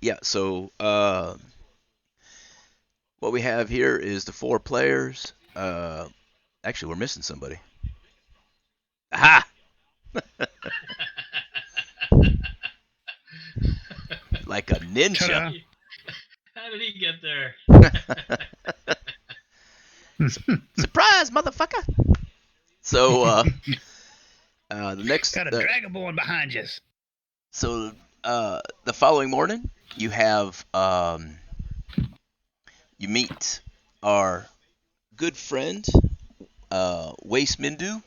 Yeah. So what we have here is the 4 players. Actually, we're missing somebody. Aha! Like a ninja. Ta-da. How did he get there? Surprise, motherfucker! So the next, Got a dragonborn behind you. so the following morning, you have you meet our good friend Waste Mindu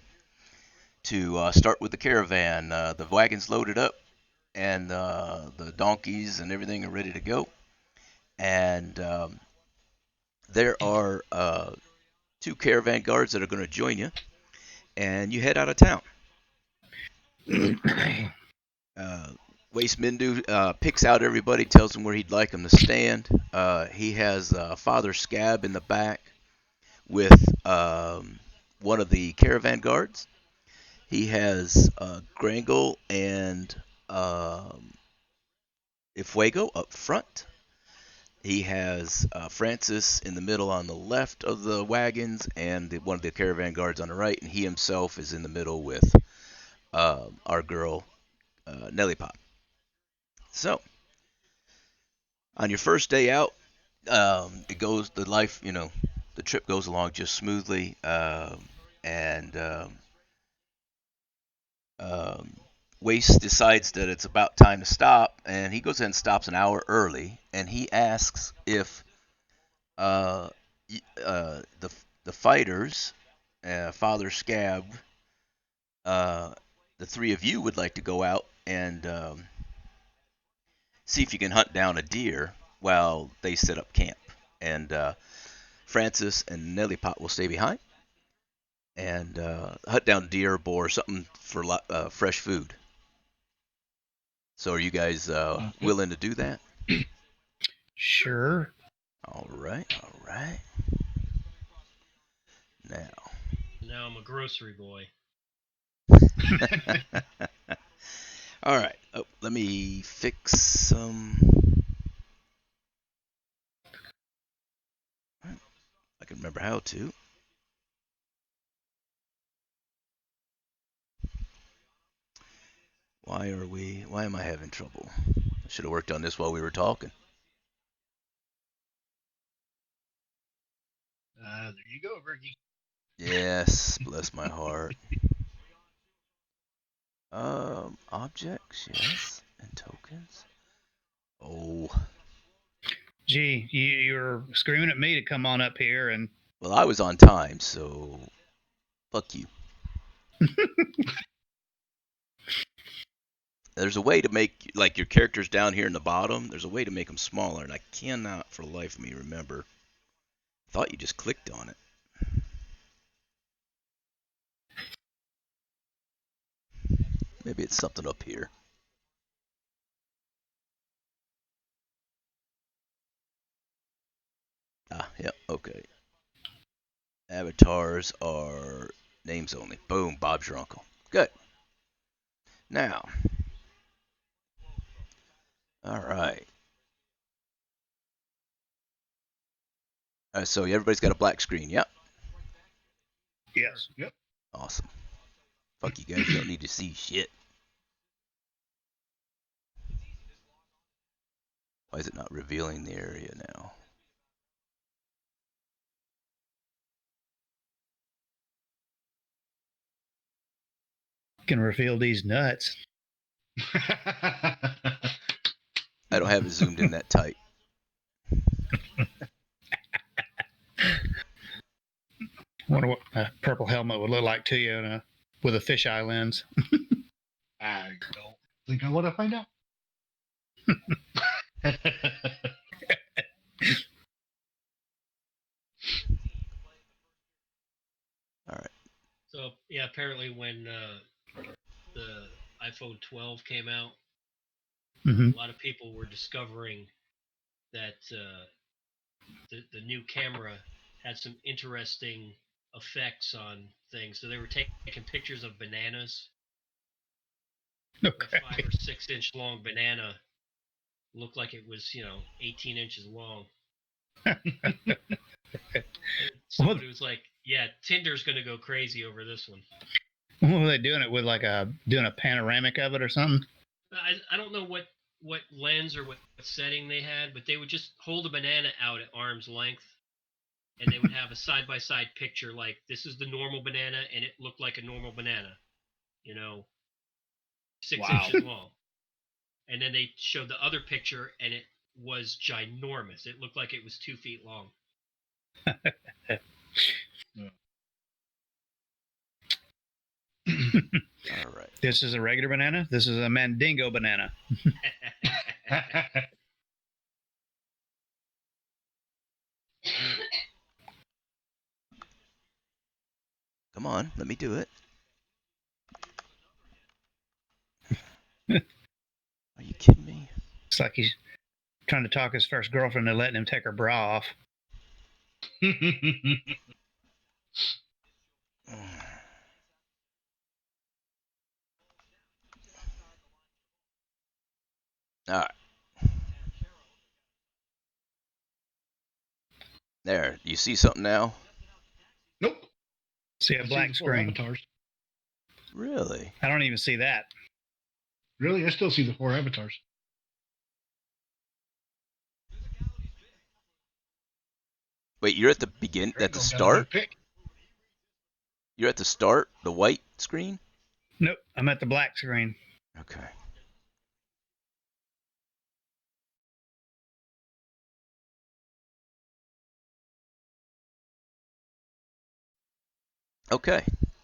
to start with the caravan. The wagon's loaded up, and the donkeys and everything are ready to go. And there are 2 caravan guards that are going to join you, and you head out of town. Uh, Waste Mindu picks out everybody, tells them where he'd like them to stand. He has Father Scab in the back with one of the caravan guards. He has Grangle and Ifuego up front. He has Francis in the middle on the left of the wagons, and one of the caravan guards on the right, and he himself is in the middle with our girl Nelly Pop. So, on your first day out, the trip goes along just smoothly, and um, Waste decides that it's about time to stop, and he goes ahead and stops an hour early, and he asks if uh, the fighters, Father Scab, uh, the 3 of you would like to go out and see if you can hunt down a deer while they set up camp. And Francis and Nelly Pot will stay behind and hunt down deer, boar, something for fresh food. So are you guys willing to do that? Sure. All right, all right. Now, Now I'm a grocery boy. all right. Oh, let me fix some. I can remember how to. Why am I having trouble? I should have worked on this while we were talking. There you go, Ricky. Yes, bless my heart. Objects, yes, and tokens. Oh, Gee, you're screaming at me to come on up here, and well, I was on time, so fuck you. There's a way to make like your characters down here in the bottom. There's a way to make them smaller, and I cannot for the life of me remember. I thought you just clicked on it. Maybe it's something up here. Ah, yep, okay. Avatars are names only. Boom, Bob's your uncle. Good. Now, all right. So everybody's got a black screen. Yep. yes. Yep. Awesome. Fuck you guys. You don't need to see shit. Why is it not revealing the area now? Can reveal these nuts. I don't have it zoomed in that tight. Wonder what a purple helmet would look like to you with a fisheye lens. I don't think I want to find out. All right. So yeah, apparently when the iPhone 12 came out, Mm-hmm. a lot of people were discovering that the new camera had some interesting effects on things. So they were taking pictures of bananas, Okay. a 5 or 6 inch long banana, looked like it was 18 inches long. Somebody was like, "Yeah, Tinder's gonna go crazy over this one." What were they doing it with? Like doing a panoramic of it or something? I don't know what lens or what setting they had, but they would just hold a banana out at arm's length, and they would have a side by side picture like this is the normal banana, and it looked like a normal banana, 6 Wow. inches long. And then they showed the other picture, and it was ginormous. It looked like it was 2 feet long. All right. This is a regular banana. This is a Mandingo banana. Come on, let me do it. Are you kidding me? It's like he's trying to talk his first girlfriend into letting him take her bra off. All right. There. You see something now? Nope. See a I see black the 4 screen. avatars. Really? I don't even see that. Really? I still see the 4 avatars. Wait, you're at the begin There you at the go, got a start? good pick. You're at the start, the white screen? Nope, I'm at the black screen. Okay. Okay.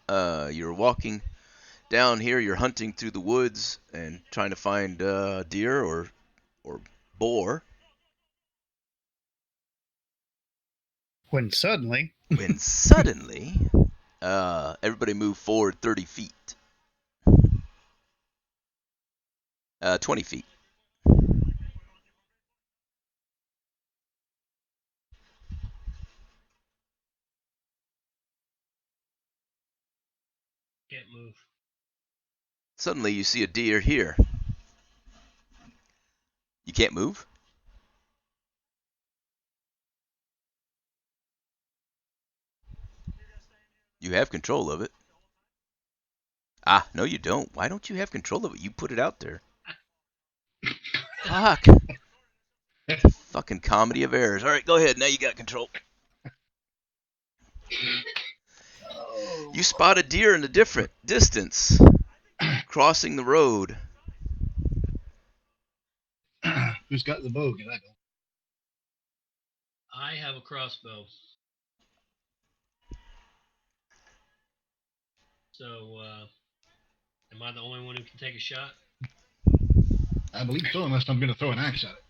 You're walking down here. You're hunting through the woods and trying to find deer or boar. When suddenly, When suddenly, everybody move forward 30 feet. 20 feet. Can't move. Suddenly, you see a deer here. You can't move? You have control of it. Ah, no, you don't. Why don't you have control of it? You put it out there. Fuck. Fucking comedy of errors. All right, go ahead. Now you got control. You spot a deer in a different distance, crossing the road. Who's got the bow? Can I go? I have a crossbow. So, am I the only one who can take a shot? I believe so, unless I'm going to throw an axe at it.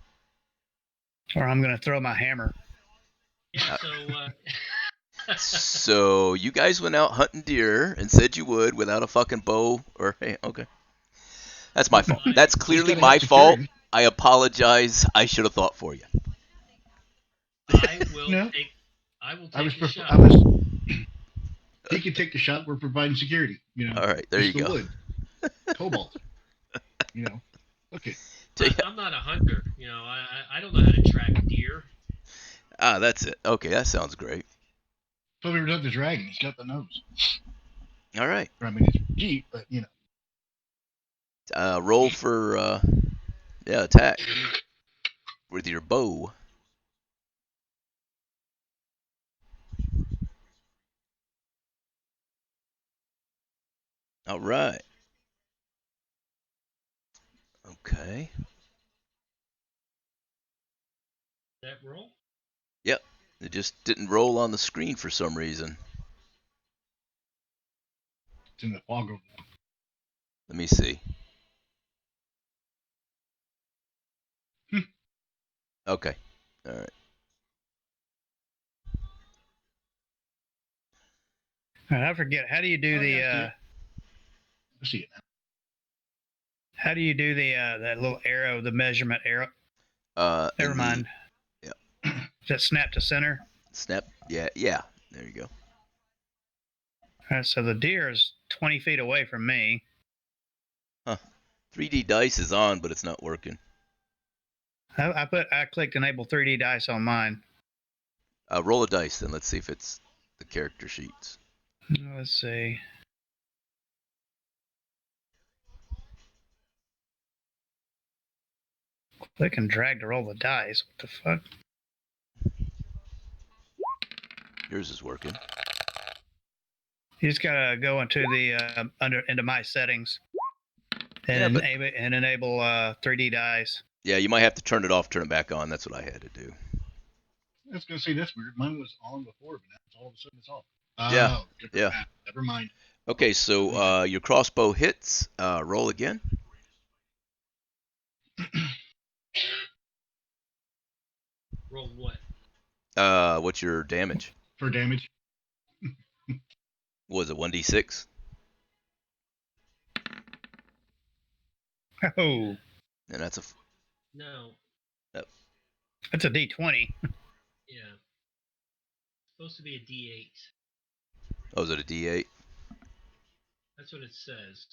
or I'm going to throw my hammer. Yeah, So you guys went out hunting deer and said you would without a fucking bow or hey, okay. That's my fault. That's clearly gotta my have fault. security. I apologize. I should have thought for you. I will No. take. I will I was. take the shot. He can take the shot. We're providing security. All right, there It's you the go. wood. Cobalt. Okay. I'm not a hunter. I don't know how to track deer. Ah, that's it. Okay, that sounds great. So we were done the dragon. He's got the nose. All right. I mean, it's Jeep, but Roll for attack with your bow. All right. Okay. That roll? Yep. It just didn't roll on the screen for some reason. it's in the fog of war. Let me see. Okay. All right. And I forget, how do you do I see it now. how do you do that little arrow, the measurement arrow? Never mind. Yeah. Does that snap to center? Snap. Yeah. There you go. All right, so the deer is 20 feet away from me. 3D dice is on, but it's not working. I clicked enable 3D dice on mine. Roll a dice, then. Let's see if it's the character sheets. Let's see. Click and drag to roll the dice. What the fuck? Yours is working. You just gotta go into the into my settings and enable 3D dice. Yeah, you might have to turn it off, turn it back on. That's what I had to do. I was going to say that's weird. Mine was on before, but now it's all of a sudden it's off. Yeah, Oh, different yeah. map. Never mind. Okay, so your crossbow hits. Roll again. Roll what? What's your damage? For damage. What was it, 1d6? Oh, And that's a. No. that's a D20. Yeah. Supposed to be a D8. Oh, is it a d8? That's what it says.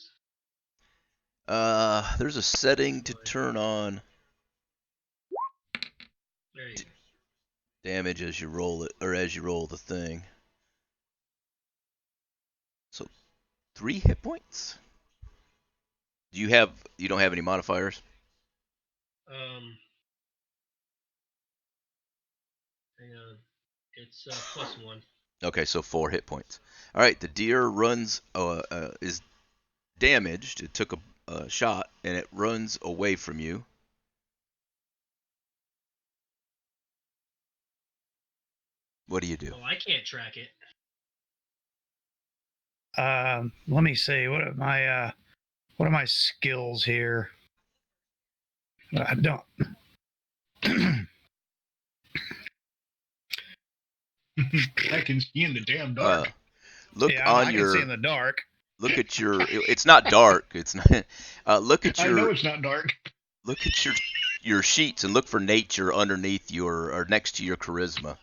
There's a setting to turn on There you go. damage as you roll it, or as you roll the thing. So, 3 hit points. You don't have any modifiers? Hang on. It's +1. Okay, so 4 hit points. All right, the deer is damaged. It took a shot and it runs away from you. What do you do? Oh, I can't track it. Let me see. What are my skills here? I don't. I can see in the damn dark. Look yeah, on I your. can see in the dark. Look at your. It's not dark. It's not. Look at I know your. it's not dark. Look at your sheets and look for nature underneath or next to your charisma.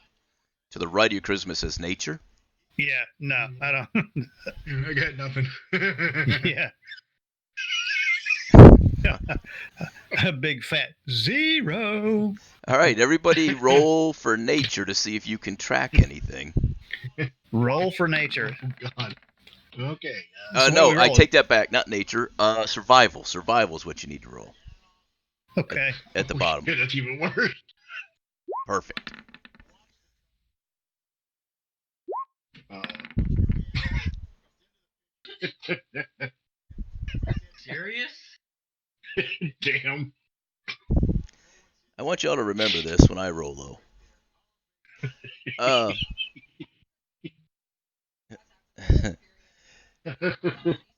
To the right of your charisma says nature. Yeah, no, I don't. I got nothing. Yeah. A big fat 0. All right, everybody roll for nature to see if you can track anything. Roll for nature. Oh, God. Okay. So what are No, we I rolling? take that back. Not nature. Survival. Survival is what you need to roll. Okay. At the bottom. Shit, that's even worse. Perfect. Serious? Damn. I want y'all to remember this when I roll low.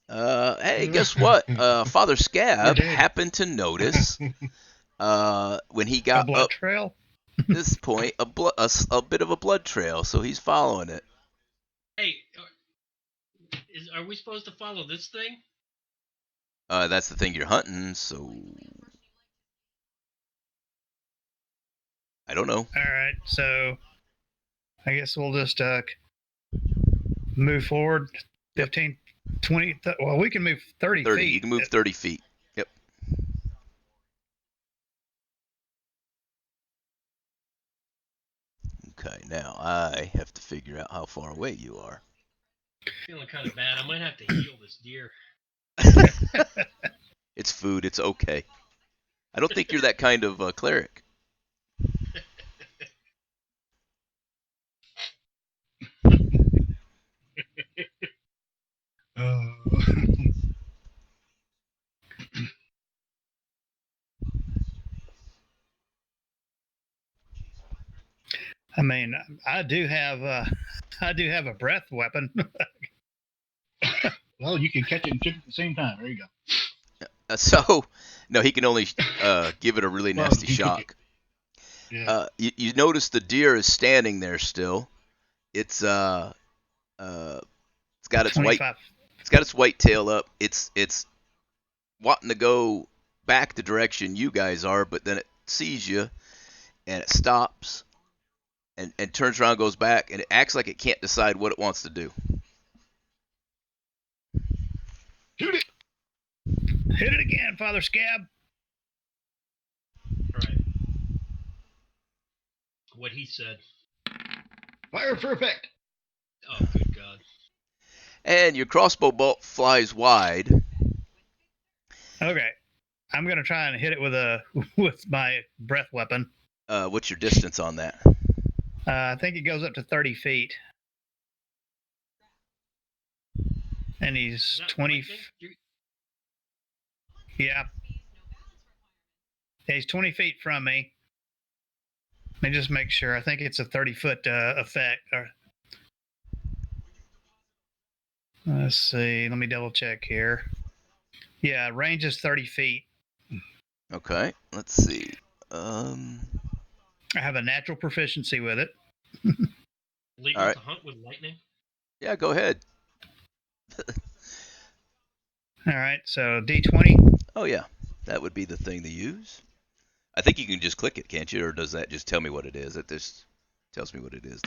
Hey, guess what? Father Scab happened to notice when he A got blood up trail. this point a bit of a blood trail, so he's following it. Hey, are we supposed to follow this thing? That's the thing you're hunting, so I don't know. All right, so I guess we'll just move forward 15, 20. Well, we can move 30 30. feet. You can move 30 feet. Yep. Okay, now I have to figure out how far away you are. Feeling kind of bad. I might have to heal this deer. It's food. It's okay. I don't think you're that kind of cleric. I mean, I do have a breath weapon. Well, you can catch it and shoot it at the same time. There you go. So, no, he can only give it a really Well, nasty he can shock. Yeah. You notice the deer is standing there still. It's got its 25. it's got its white tail up. It's wanting to go back the direction you guys are, but then it sees you and it stops and turns around, goes back, and it acts like it can't decide what it wants to do. Shoot it. Hit it again, Father Scab. All right. what he said. Fire for effect. Oh, good God. And your crossbow bolt flies wide. Okay. I'm gonna try and hit it with my breath weapon. What's your distance on that? I think it goes up to 30 feet. And Is he's that 20. lightning? Yeah. He's 20 feet from me. Let me just make sure. I think it's a 30-foot effect. Let's see. Let me double check here. Yeah, range is 30 feet. Okay, let's see. I have a natural proficiency with it. Legal All right. to hunt with lightning? Yeah, go ahead. All right, so D20. Oh yeah, that would be the thing to use. I think you can just click it, can't you? Or does that just tell me what it is? It just tells me what it is.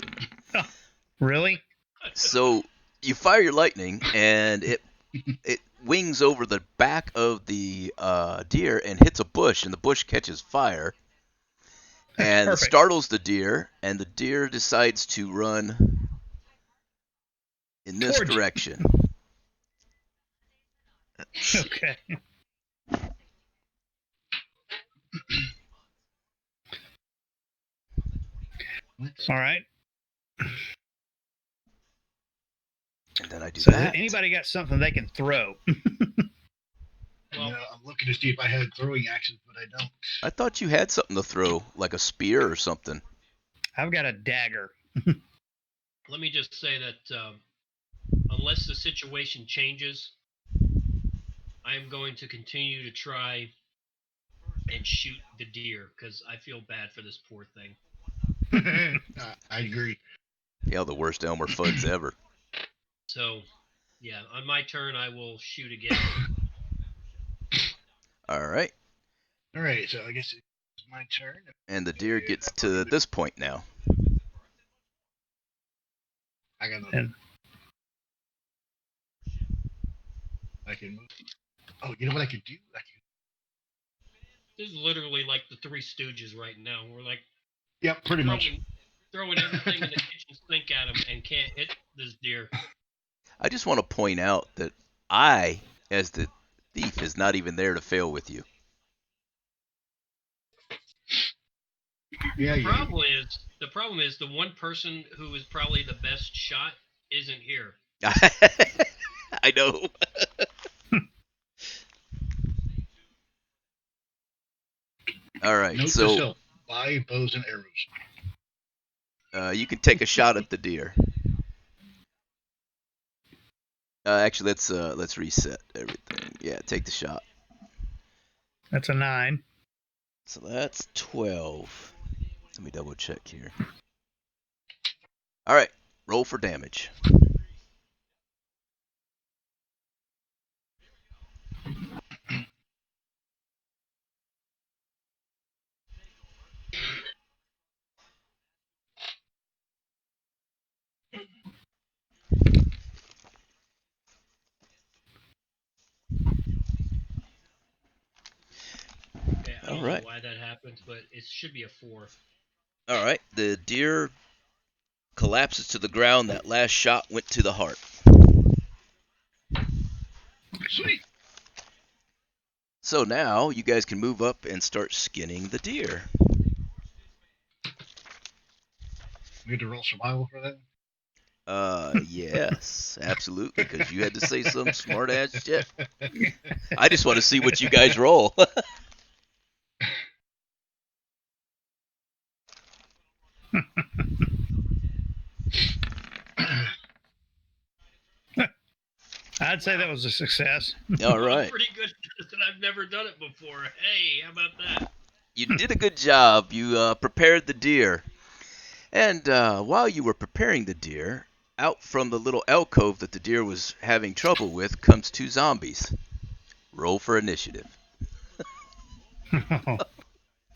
Really? So you fire your lightning, and it wings over the back of the deer and hits a bush, and the bush catches fire. And it Perfect. startles the deer, and the deer decides to run in this Towards you. direction. Okay. All right. And then I do So that. anybody got something they can throw? Well, I'm looking to see if I had throwing actions, but I don't. I thought you had something to throw, like a spear or something. I've got a dagger. let me just say that unless the situation changes, I am going to continue to try and shoot the deer because I feel bad for this poor thing. I agree. Yeah, the worst Elmer Fuds ever. So, yeah, on my turn, I will shoot again. All right. All right, so I guess it's my turn. And the deer gets to this point now. I got nothing. And I can move. Oh, you know what I could do? I can. This is literally like the Three Stooges right now. We're like Yep, pretty much. throwing everything in the kitchen sink at him and can't hit this deer. I just want to point out that I, as the thief, is not even there to fail with you. Yeah, The yeah. problem is the one person who is probably the best shot isn't here. I know. All right, Note to so self: buy bows and arrows. you can take a shot at the deer. Actually, let's reset everything. Yeah, take the shot. that's a 9. So that's 12. Let me double check here. All right, roll for damage. Okay, I don't know why that happens, but it should be a 4. All right, the deer collapses to the ground. That last shot went to the heart. Sweet. So now you guys can move up and start skinning the deer. We had to roll survival for that. Yes, absolutely, because you had to say some smart ass shit. I just want to see what you guys roll. I'd say that was a success. All right. Pretty good, and I've never done it before. Hey, how about that? You did a good job. You prepared the deer. And while you were preparing the deer, out from the little alcove that the deer was having trouble with comes 2 zombies. Roll for initiative.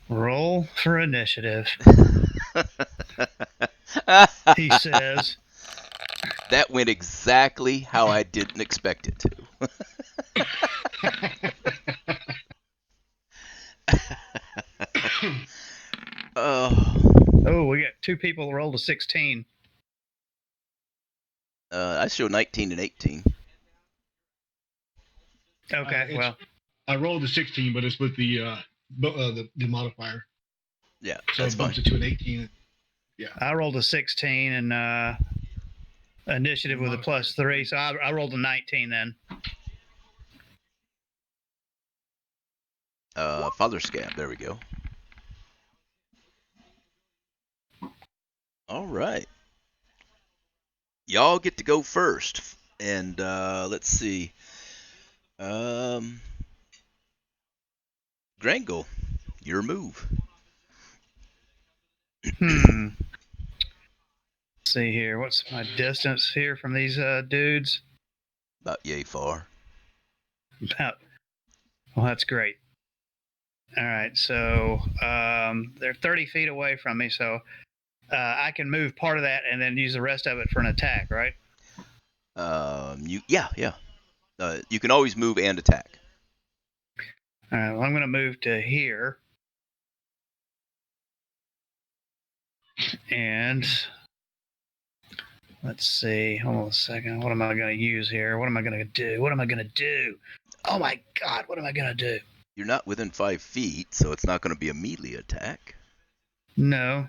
Roll for initiative, he says. That went exactly how I didn't expect it to. Oh, Oh, we got 2 people rolled a 16. I show 19 and 18. Okay, well, I rolled a 16, but it's with the modifier, Yeah, so that's it fine. bumps it to an 18. Yeah. I rolled a 16 and initiative with a +3, so I rolled a 19 then. Father Scab. There we go. All right. Y'all get to go first, and let's see. Grangle, your move. Let's see here. What's my distance here from these dudes? About yay far. About. Well, that's great. All right, so they're 30 feet away from me, so I can move part of that and then use the rest of it for an attack, right? Yeah. You can always move and attack. All right, well, I'm going to move to here. And let's see. Hold on a second. What am I going to use here? What am I going to do? What am I going to do? Oh my God, what am I going to do? You're not within 5 feet, so it's not going to be a melee attack. No.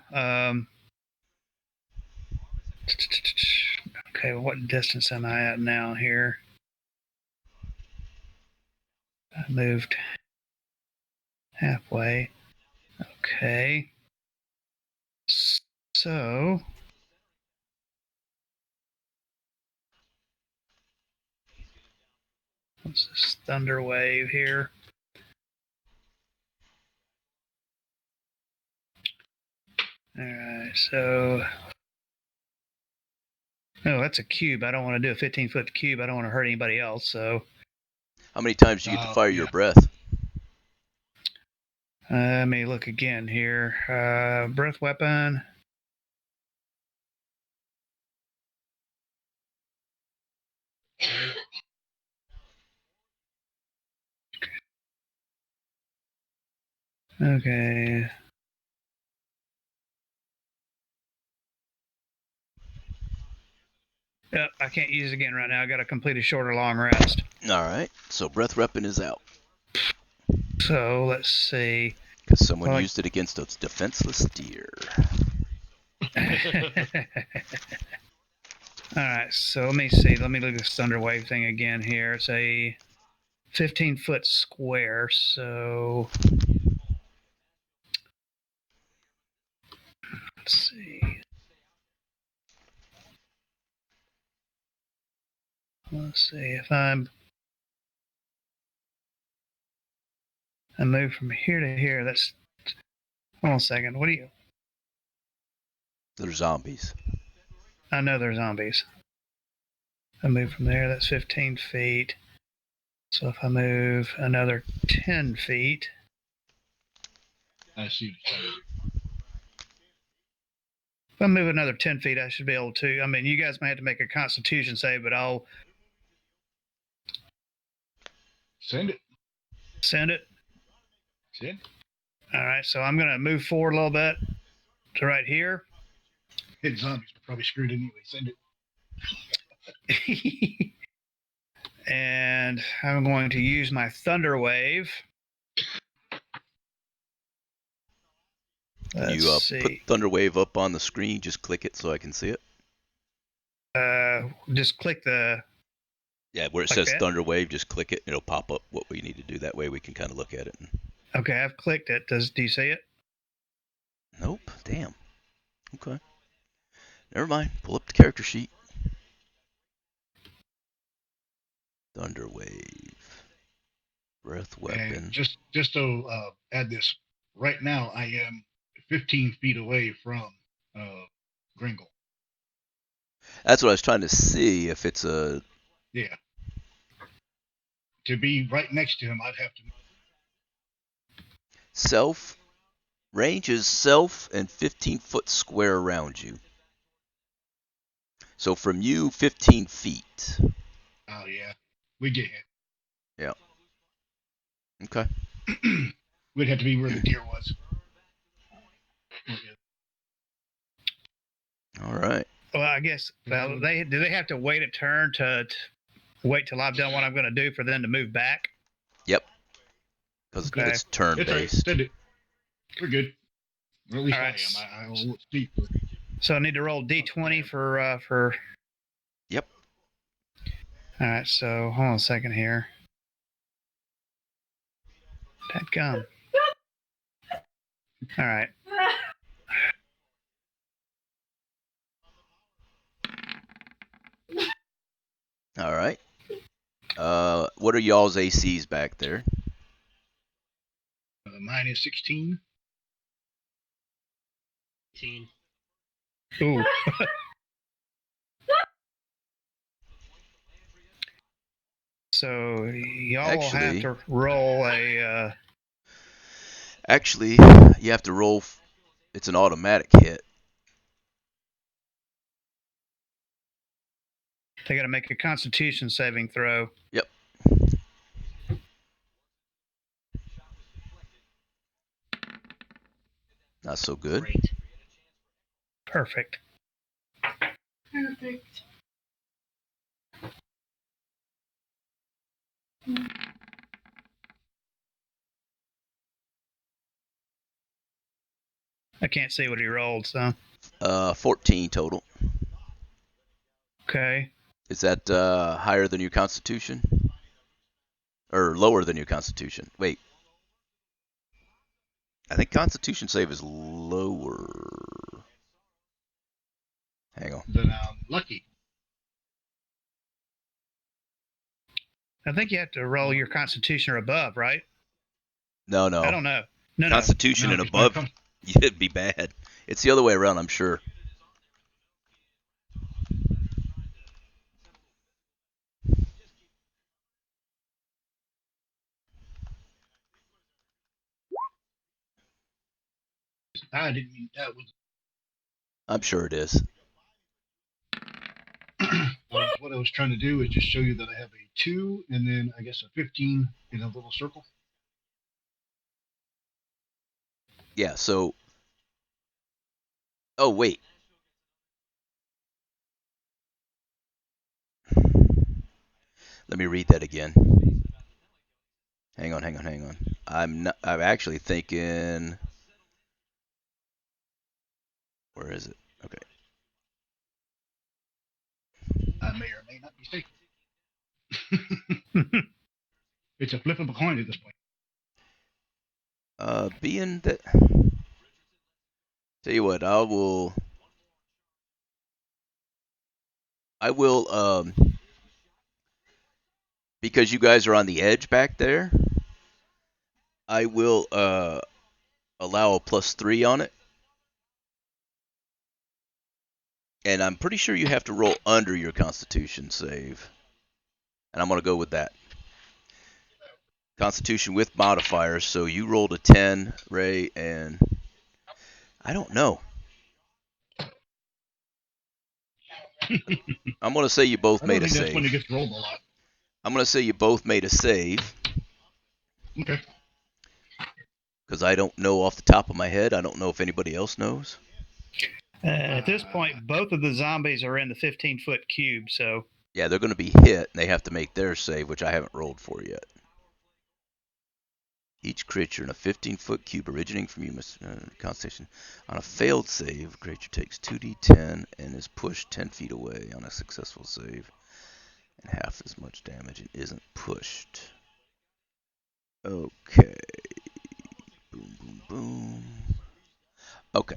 Okay, what distance am I at now here? I moved halfway. Okay. So what's this thunder wave here? All right, so that's a cube. I don't want to do a 15-foot cube. I don't want to hurt anybody else. So How many times do you get to fire your Yeah. breath? let me look again here. Breath weapon. Okay. Yep, I can't use it again right now. I got to complete a short or long rest. All right, so breath weapon is out. So let's see. Because someone Well, used it against a defenseless deer. All right, so let me see. Let me look at this thunder wave thing again here. It's a 15-foot square. So let's see. Let's see if I move from here to here. That's hold on a second. What do you? They're zombies. I know they're zombies. I move from there. That's 15 feet. So if I move another 10 feet, I see. if I move another 10 feet, I should be able to. I mean, you guys may have to make a Constitution save, but I'll Send it. send it. Send it. All right, so I'm going to move forward a little bit to right here. Hit zombies are probably screwed anyway. Send it. And I'm going to use my thunder wave. Can Let's you see. put Thunder Wave up on the screen? Just click it so I can see it. Just click the. Yeah, where it Like says that? Thunder Wave, just click it. It'll pop up what we need to do. That way we can kind of look at it. Okay, I've clicked it. Do you see it? Nope. Damn. Okay. Never mind. Pull up the character sheet. Thunder Wave. Breath weapon. And just to add this, right now I am 15 feet away from Gringle. That's what I was trying to see if it's a. Yeah. To be right next to him, I'd have to. Self. Range is self and 15-foot square around you. So from you, 15 feet. Oh yeah, we get hit. Yeah. Okay. We'd have to be where the deer was. guess they have to wait a turn to wait till I've done what I'm going to do for them to move back. Yep. Because Okay. it's turn It's all right. based. Send it. We're good. Or at least All I right. am. I won't speak. So I need to roll D20 for. Yep. All right. So hold on a second here. Dadgum. All right. All right. What are y'all's ACs back there? Mine is 16. 18. Ooh. So y'all will have Actually- to roll a. Actually, you have to roll. It's an automatic hit. They got to make a Constitution saving throw. Yep. Not so good. Great. Perfect. Perfect. I can't see what he rolled, so 14 total. okay. Is that higher than your Constitution? Or lower than your Constitution? Wait. I think Constitution save is lower. Hang on. Then I'm lucky. I think you have to roll your Constitution or above, right? No, no. I don't know. No, Constitution No, and it's not above, it'd be bad. It's the other way around, I'm sure. I didn't mean that was. I'm sure it is. What I was trying to do is just show you that I have a 2 and then I guess a 15 in a little circle. Yeah, so. Oh, wait. Let me read that again. Hang on. I'm actually thinking. Where is it? Okay. I may or may not be safe. no. It's a flip of a coin at this point. Being that. Tell you what, I will, because you guys are on the edge back there, I will, allow a +3 on it. And I'm pretty sure you have to roll under your Constitution save. And I'm going to go with that. Constitution with modifiers, so you rolled a 10, Ray, and I don't know. I'm going to say you both I made don't a think that's when it save. gets rolled a lot. I'm going to say you both made a save. Okay. Because I don't know off the top of my head. I don't know if anybody else knows. At this point, both of the zombies are in the 15-foot cube, so Yeah, they're going to be hit, and they have to make their save, which I haven't rolled for yet. Each creature in a 15-foot cube originating from you must Constitution. On a failed save, creature takes 2d10 and is pushed 10 feet away. On a successful save, and half as much damage and isn't pushed. Okay. Boom, boom, boom. Okay.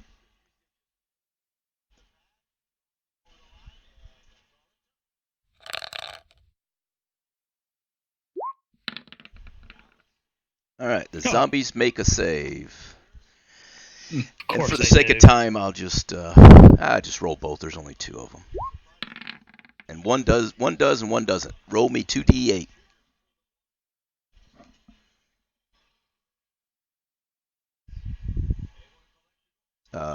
All right. The zombies make a save. of And course for the they sake do. of time, I'll just roll both. There's only 2 of them. And one does, and one doesn't. Roll me 2d8.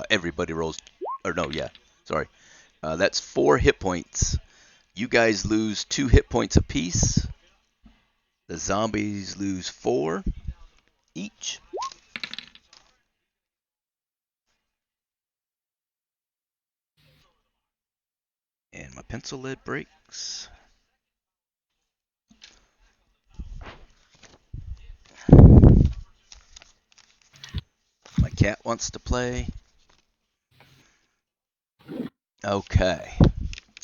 Everybody rolls, or no, yeah, sorry. That's 4 hit points. You guys lose 2 hit points apiece. The zombies lose 4 each. My pencil lid breaks. My cat wants to play. Okay.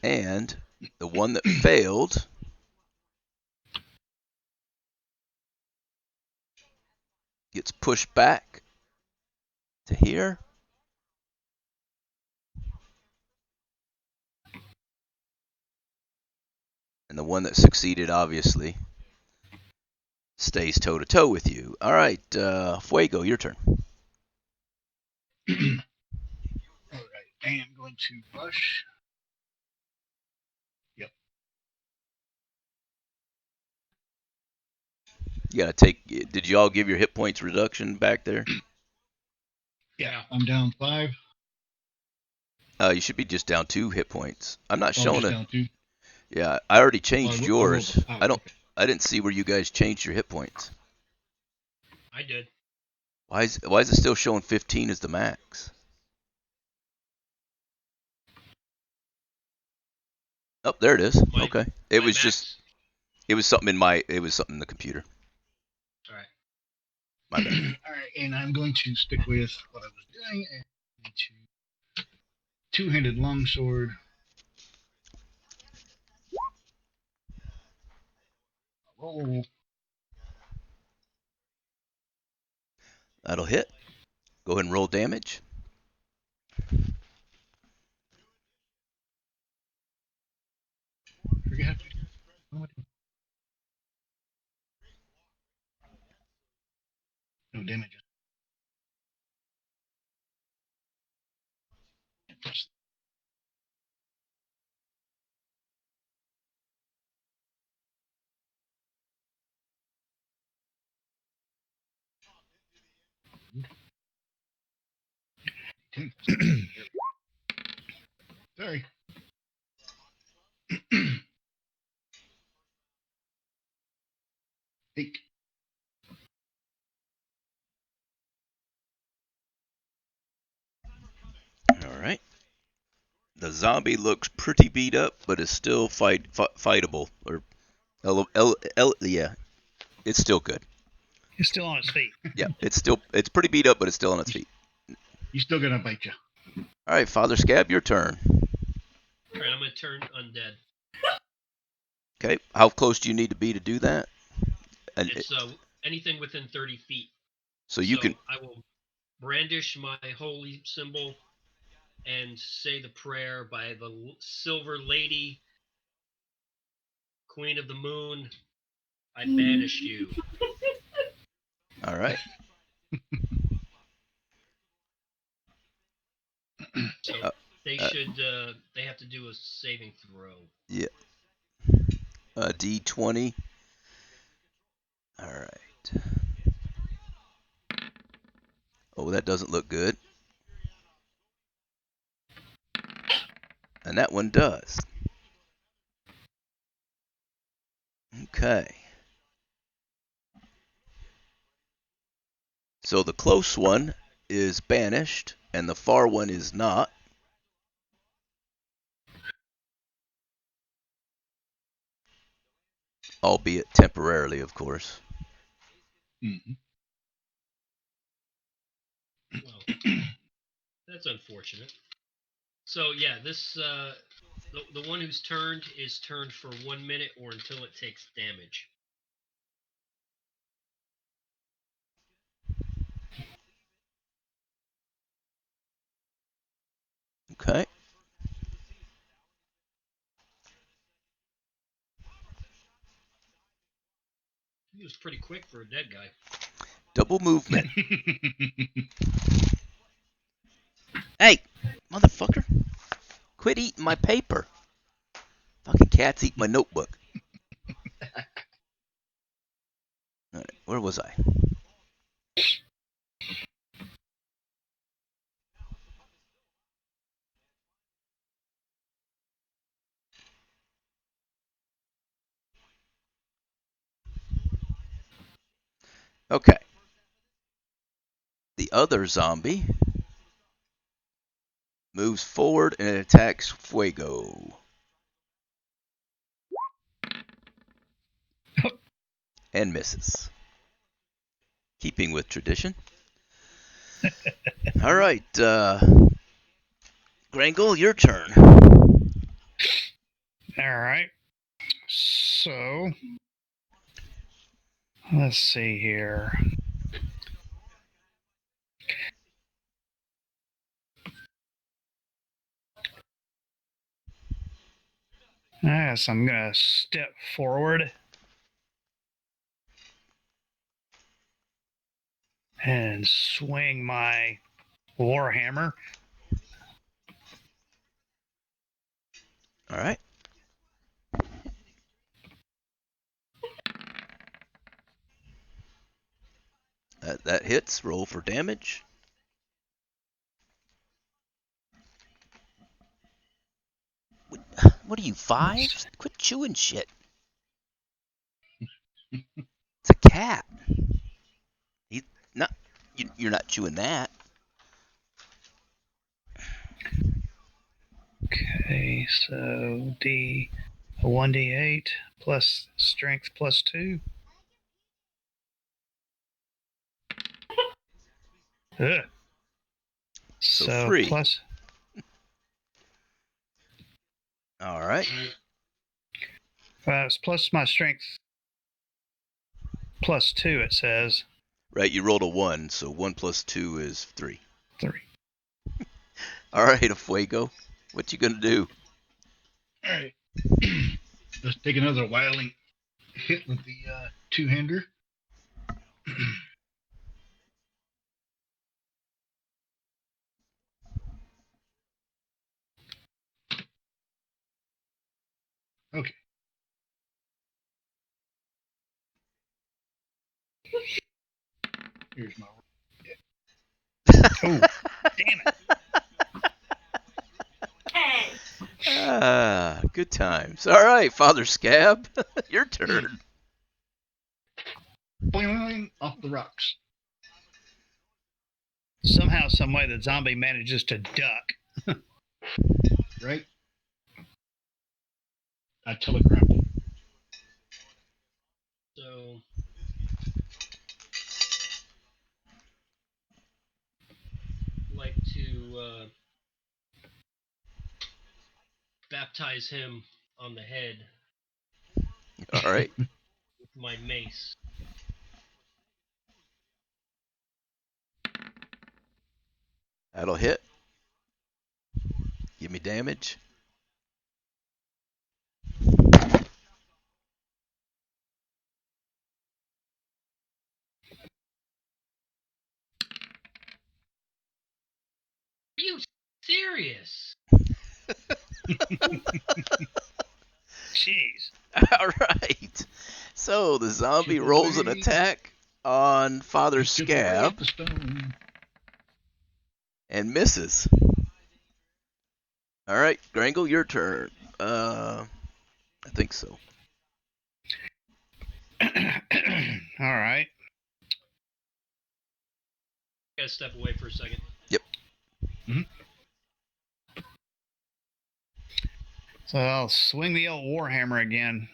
And the one that failed gets pushed back to here. And the one that succeeded, obviously, stays toe to toe with you. All right, Fuego, your turn. All right. I am going to rush. Yep. You gotta take. Did you all give your hit points reduction back there? Yeah. I'm down 5. You should be just down 2 hit points. I'm not Oh, showing just it. down 2. Yeah, I already Oh, changed I rolled yours. the 5. I don't. Okay. I didn't see where you guys changed your hit points. I did. Why is it still showing 15 as the max? Oh, there it is. Okay. It was just. It was something in my. It was something in the computer. All right. My bad. All right, and I'm going to stick with what I was doing and to two-handed longsword. Roll. That'll hit. Go ahead and roll damage. Forget how to. What am I doing? No damage. Sorry. Eight. All right. The zombie looks pretty beat up, but is still fightable. Or yeah, it's still good. He's still on his feet. Yeah, it's pretty beat up, but it's still on its feet. He's still gonna bite you. All right, Father Scab, your turn. All right, I'm gonna turn undead. Okay, how close do you need to be to do that? And It's anything within 30 feet. so you can. I will brandish my holy symbol and say the prayer by the Silver Lady, Queen of the Moon. I banish you. All right. So they should. They have to do a saving throw. Yeah. D20. All right. Oh, that doesn't look good. And that one does. Okay. So the close one is banished, and the far one is not. Albeit temporarily, of course. Mm-hmm. Well, that's unfortunate. So yeah, this the one who's turned is turned for 1 minute or until it takes damage. Okay. He was pretty quick for a dead guy. Double movement. Hey, motherfucker. Quit eating my paper. Fucking cats eat my notebook. All right, where was I? Okay. The other zombie moves forward and attacks Fuego. and misses. Keeping with tradition. All right, Grangle, your turn. All right. So, let's see here. Yes, I'm going to step forward and swing my warhammer. All right. That hits. Roll for damage. What are you, 5? Quit chewing shit. It's a cat. He's not. You're not chewing that. Okay, so a 1d8 plus strength plus 2. Ugh. So 3. Plus. All right. It's plus my strength plus 2, it says. Right, you rolled a 1, so 1 plus 2 is 3. 3. All right, Fuego, what you gonna do? All right. Let's take another wilding hit with the two-hander. Okay. Here's my. Oh, damn it. Good times. All right, Father Scab, your turn. Boing, off the rocks. Somehow, someway, the zombie manages to duck. Right? I telegraphed it. So like to baptize him on the head All right. with my mace. That'll hit. Give me damage. Are you serious? Jeez. All right. So the zombie rolls an attack on Father Scab and misses. All right, Grangle, your turn. I think so. All right. Gotta step away for a second. Yep. So I'll swing the old warhammer again.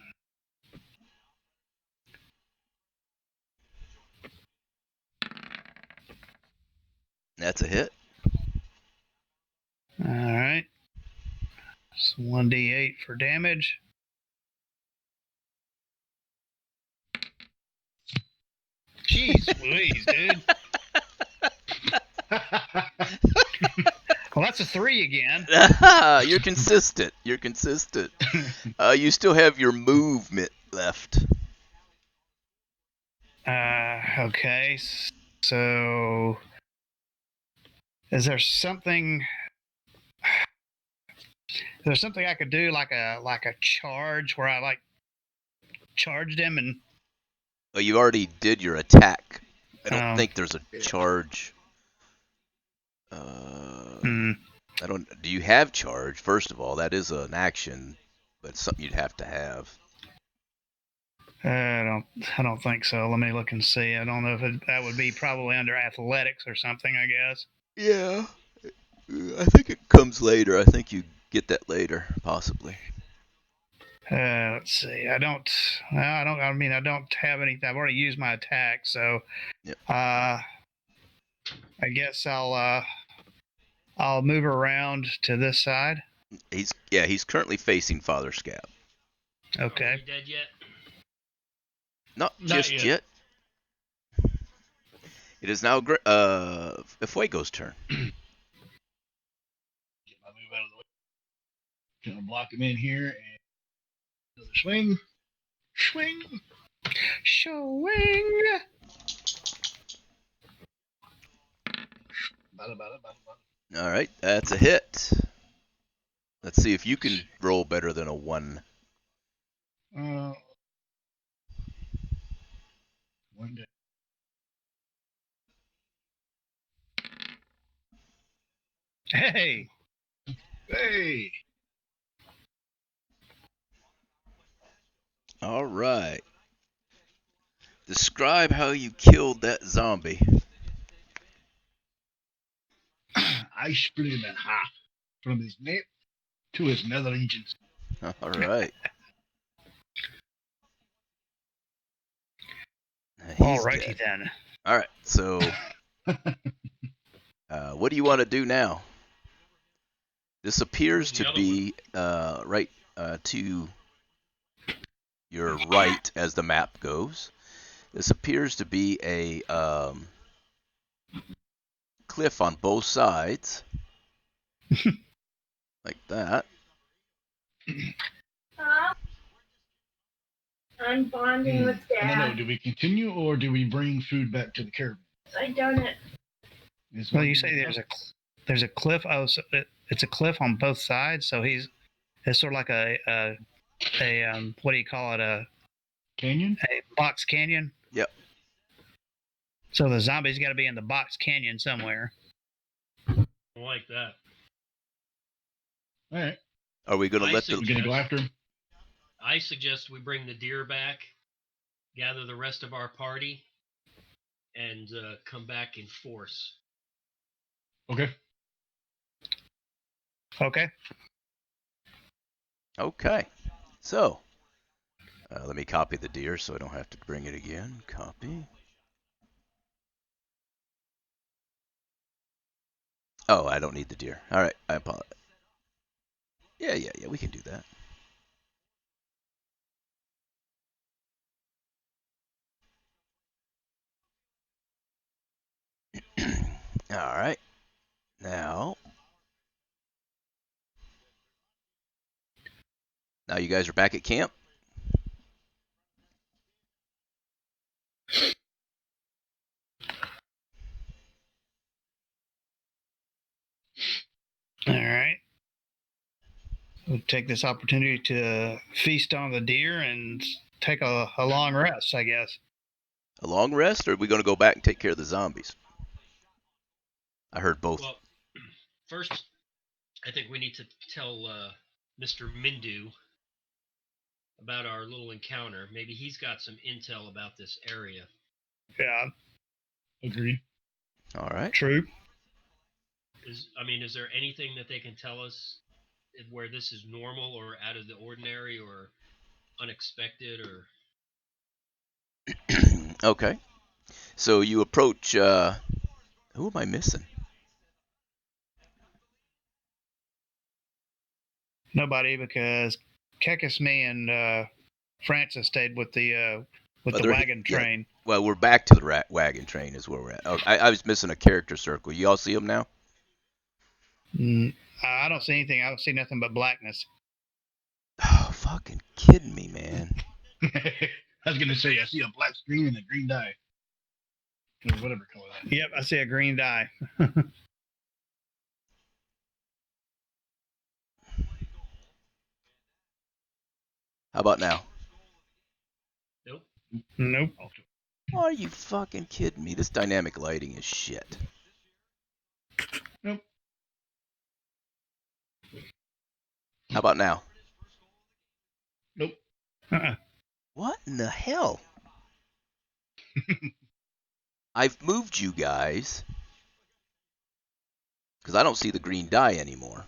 That's a hit. All right. It's 1d8 for damage. Jeez Louise, dude. Well, that's a 3 again. You're consistent. You're consistent. You still have your movement left. Okay. So, is there something? Is there something I could do, like a charge, where I like charged him and? Well, you already did your attack. I don't think there's a charge. I don't. Do you have charge? First of all, that is an action, but it's something you'd have to have. I don't think so. Let me look and see. I don't know if that would be probably under athletics or something, I guess. Yeah, I think it comes later. I think you get that later, possibly. Let's see. I don't have anything. I've already used my attack, so Yep. I guess I'll move around to this side. He's currently facing Father Scab. Okay. Are you dead yet? Not Not just yet. yet. It is now Fuego's turn. Get my move out of the way. Gonna block him in here and another swing. Swing. Showing. Bada. All right, that's a hit. Let's see if you can roll better than a 1. One day. Hey. Hey. All right. Describe how you killed that zombie. I split him in half from his neck to his nether regions. All right. He's Alrighty dead. then. All right. So, what do you want to do now? This appears to be right to your right as the map goes. This appears to be a cliff on both sides, like that. I'm bonding with Dad. No. Do we continue or do we bring food back to the caravan? I done it. Well, you say there's a cliff. Oh, so it's a cliff on both sides. So it's sort of like a what do you call it? A Canyon? box canyon. Yep. So the zombie's got to be in the box canyon somewhere. I like that. All right. Are we going to let We're gonna go after him. I suggest we bring the deer back, gather the rest of our party, and come back in force. Okay. Okay. Okay. So, let me copy the deer so I don't have to bring it again. Copy. Oh, I don't need the deer. All right, I apologize. Yeah, we can do that. All right. Now you guys are back at camp. All right. We'll take this opportunity to feast on the deer and take a long rest, I guess. A long rest, or are we going to go back and take care of the zombies? I heard both. Well, first, I think we need to tell Mr. Mindu about our little encounter. Maybe he's got some intel about this area. Yeah. Agreed. All right. True. Is there anything that they can tell us where this is normal or out of the ordinary or unexpected or? Okay. So you approach. Who am I missing? Nobody, because Kekis, me, and Francis stayed with the Well, they're- wagon yeah. train. Well, we're back to the wagon train is where we're at. Oh, I was missing a character circle. You all see them now? I don't see anything. I don't see nothing but blackness. Oh, fucking kidding me, man. I was gonna say I see a black screen and a green dye. Or whatever color that is. Yep, I see a green dye. How about now? Nope. Nope. Are you fucking kidding me? This dynamic lighting is shit. Nope. How about now? Nope. Uh-uh. What in the hell? I've moved you guys because I don't see the green dye anymore.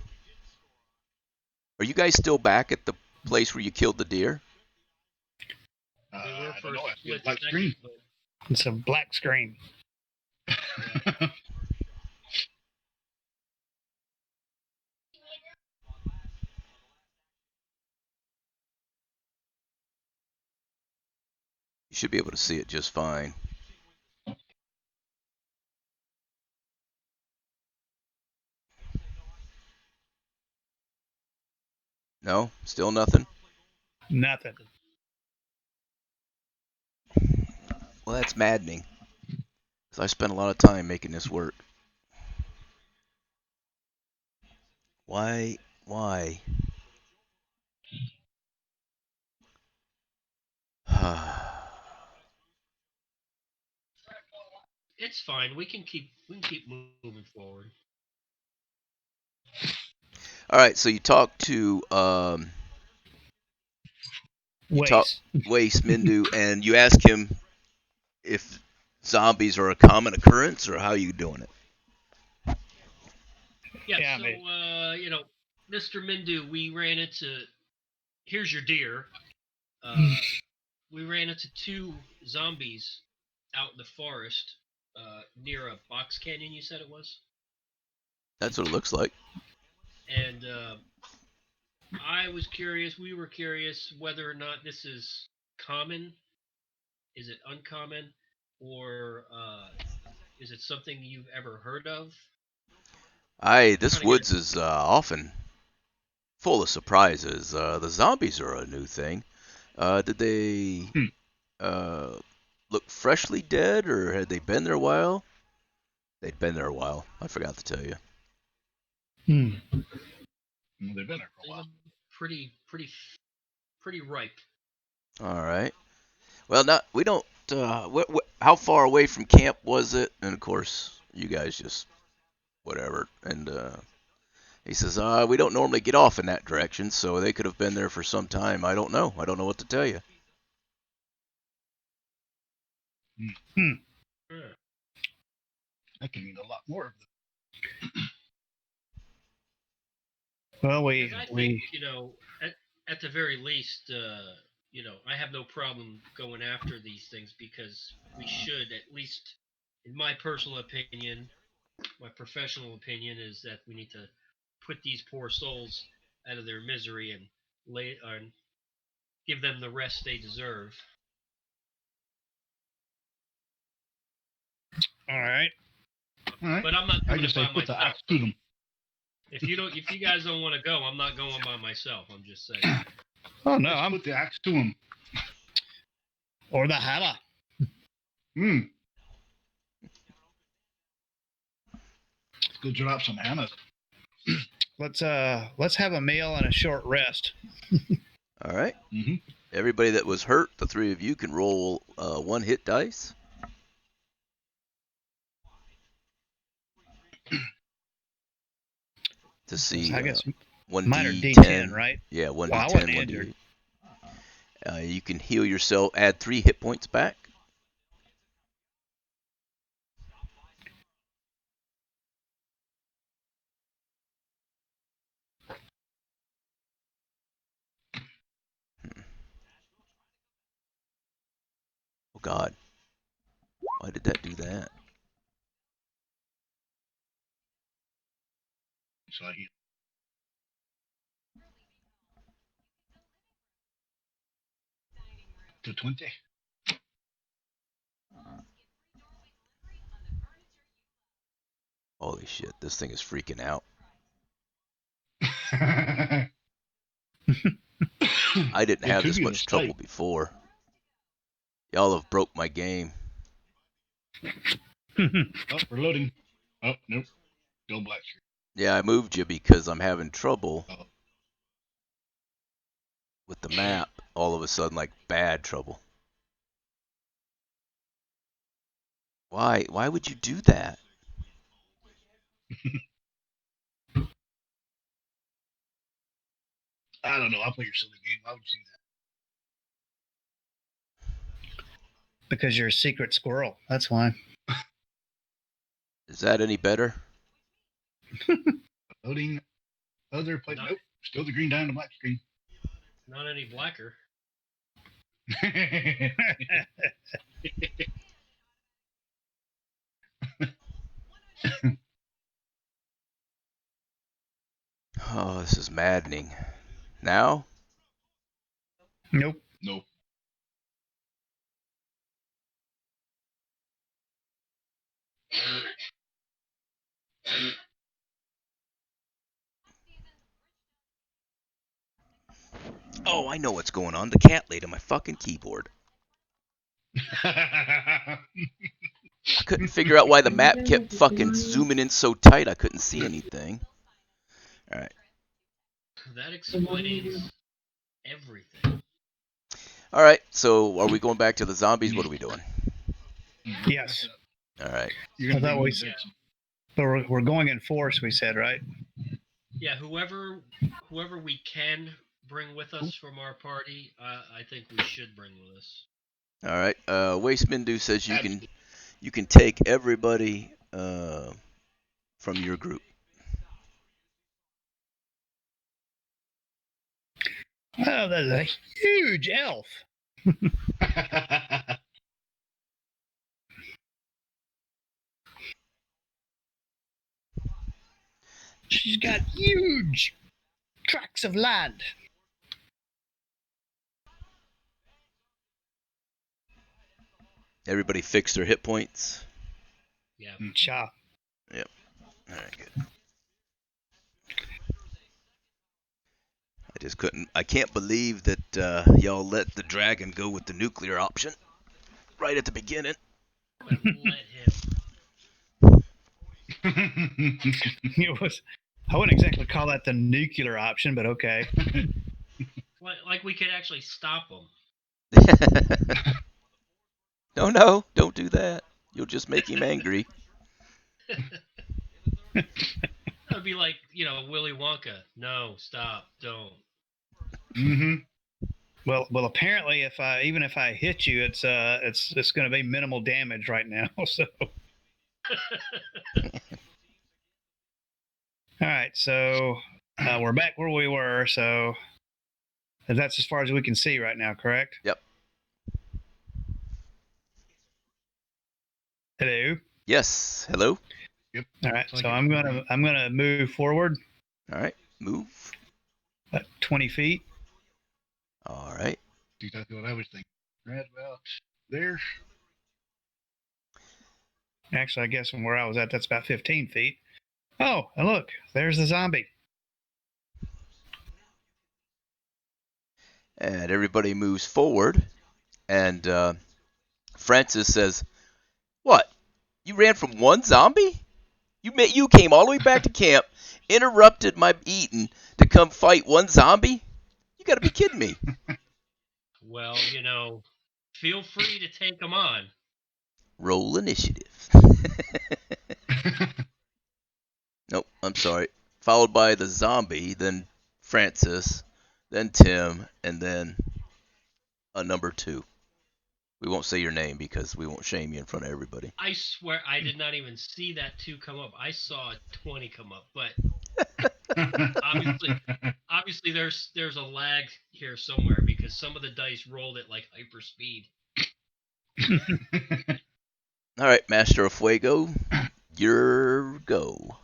Are you guys still back at the place where you killed the deer? We were I for don't know. a I see a split black second, screen. but It's a black screen. You should be able to see it just fine. No? Still nothing? Nothing. Well, that's maddening. Because I spent a lot of time making this work. Why? Why? it's fine. We can keep moving forward. All right, so you talked to Waste. Waste Mindu, and you ask him if zombies are a common occurrence, or how are you doing it? Yeah. Yeah, so mate. Mr. Mindu, we ran into. Here's your deer. We ran into 2 zombies out in the forest near a box canyon. You said it was. That's what it looks like. And I was curious. We were curious whether or not this is common. Is it uncommon, or is it something you've ever heard of? This Trying to get woods is often full of surprises. The zombies are a new thing. Did they uh, look freshly dead, or had they been there a while? They'd been there a while. I forgot to tell you. Well, they've been there for a while. pretty ripe. All right. Well, not we don't. How far away from camp was it? And of course, you guys just whatever. And he says, we don't normally get off in that direction, so they could have been there for some time. I don't know. I don't know what to tell you. Huh. That can mean a lot more of Well, Because I think, at the very least, I have no problem going after these things because we should, at least, in my personal opinion, my professional opinion, is that we need to put these poor souls out of their misery and give them the rest they deserve. all right. All right. But I'm not I doing just it say by put the myself. axe to them. If you guys don't want to go, I'm not going by myself. I'm just saying. Oh no, Just I'm put the axe to them. or the hammer. Let's go drop some hammers. Let's have a meal and a short rest. All right. Mm-hmm. Everybody that was hurt, the 3 of you can roll 1 hit dice. To see I guess 1d10. mine are D10, right? Yeah, 1d10, Well, I wasn't 1d8. injured. You can heal yourself, add 3 hit points back. Oh God, why did that do that? So I heal. To 20. Holy shit, this thing is freaking out. I didn't have this much trouble before. Y'all have broke my game. Oh, we're loading. Oh, nope. Go black screen. Yeah, I moved you because I'm having trouble Oh. with the map. All of a sudden, like bad trouble. Why? Why would you do that? I don't know. I'll play your silly game. Why would you do Because you're a secret squirrel. That's why. Is that any better? that? Loading. Other place. Nope. Still the green down the black screen. Not any blacker. Oh, this is maddening. Now? Nope. Nope. Oh, I know what's going on. The cat laid on my fucking keyboard. I couldn't figure out why the map kept fucking zooming in so tight I couldn't see anything. Alright. That explains everything. Alright, so are we going back to the zombies? What are we doing? Yes. Alright. You're gonna I thought be we in said- Benson. But we're going in force, we said, right? Yeah, whoever we can bring with us from our party, I think we should bring with us. Alright. Waste Mindu says you can take everybody from your group. Oh, that's a huge elf. She's got huge tracts of land. Everybody fix their hit points. Yeah. Cha. Alright, good. I can't believe that y'all let the dragon go with the nuclear option right at the beginning. But let him. It was. I wouldn't exactly call that the nuclear option, but okay. Like we could actually stop him. No, don't do that. You'll just make him angry. That would be like, Willy Wonka. No, stop, don't. Mm-hmm. Well, apparently, even if I hit you, it's going to be minimal damage right now. So, all right, so we're back where we were. So that's as far as we can see right now, correct? Yep. Hello. Yes. Hello. Yep. All right, It's like so it- I'm gonna move forward All right. Move. 20 feet. All right. Exactly what I was thinking. Right about there. Actually, I guess from where I was at, that's about 15 feet. Oh, and look, there's the zombie. And everybody moves forward. And Francis says, "What? You ran from one zombie? You came all the way back to camp, interrupted my eating to come fight one zombie? You got to be kidding me." Well, feel free to take him on. Roll initiative. Nope, I'm sorry. Followed by the zombie, then Francis, then Tim, and then a number 2. We won't say your name because we won't shame you in front of everybody. I swear I did not even see that 2 come up. I saw a 20 come up, but obviously there's a lag here somewhere because some of the dice rolled at like hyper speed. All right, Master of Fuego, your go.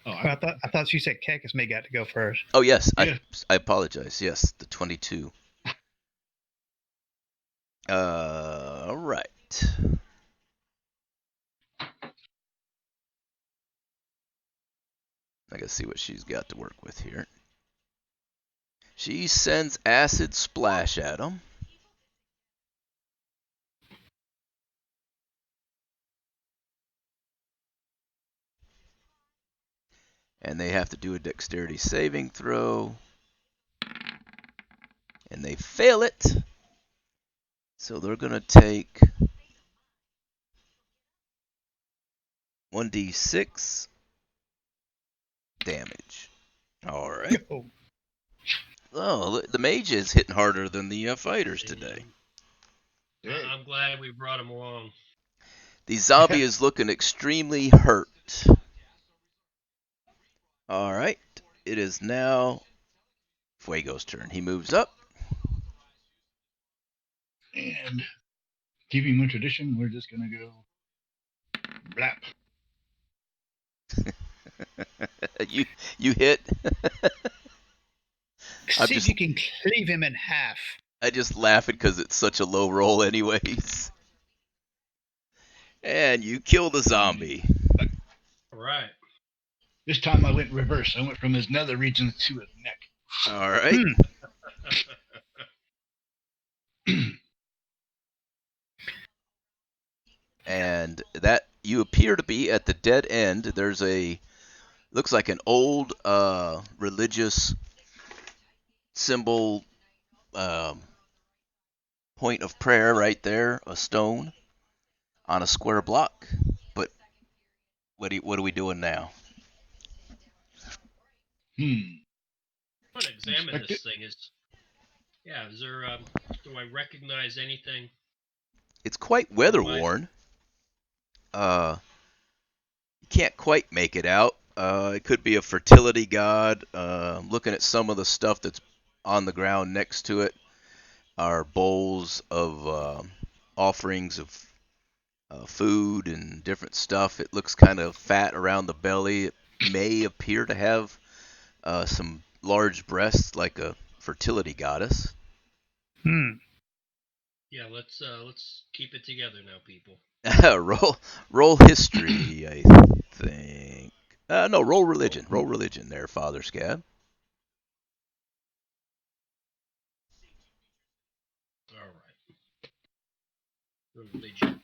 Oh, I thought you said Cactus May got to go first. Oh, yes, Yeah. I apologize. Yes, the 22. All right. I gotta see what she's got to work with here. She sends acid splash at him. And they have to do a dexterity saving throw. And they fail it. So they're gonna take 1d6 damage. All right. Oh, Oh, the mage is hitting harder than the fighters today. I'm glad we brought him along. The zombie is looking extremely hurt. All right. It is now Fuego's turn. He moves up. And keeping my tradition, we're just gonna go blap. you hit. I'm See if just you can cleave him in half. I just laughing because it's such a low roll, anyways. And you kill the zombie. All right. This time I went reverse. I went from his nether regions to his neck. All right. And that you appear to be at the dead end. There's looks like an old religious symbol, point of prayer right there, a stone on a square block. But what are we doing now? I want to examine Inspect this it. thing. Is there? Do I recognize anything? It's quite weather worn. You can't quite make it out. It could be a fertility god. Looking at some of the stuff that's on the ground next to it are bowls of offerings of food and different stuff. It looks kind of fat around the belly. It may appear to have some large breasts like a fertility goddess. Yeah, let's keep it together now, people. roll history, I think. No, roll religion. Roll religion there, Father Scab. All right. Religion.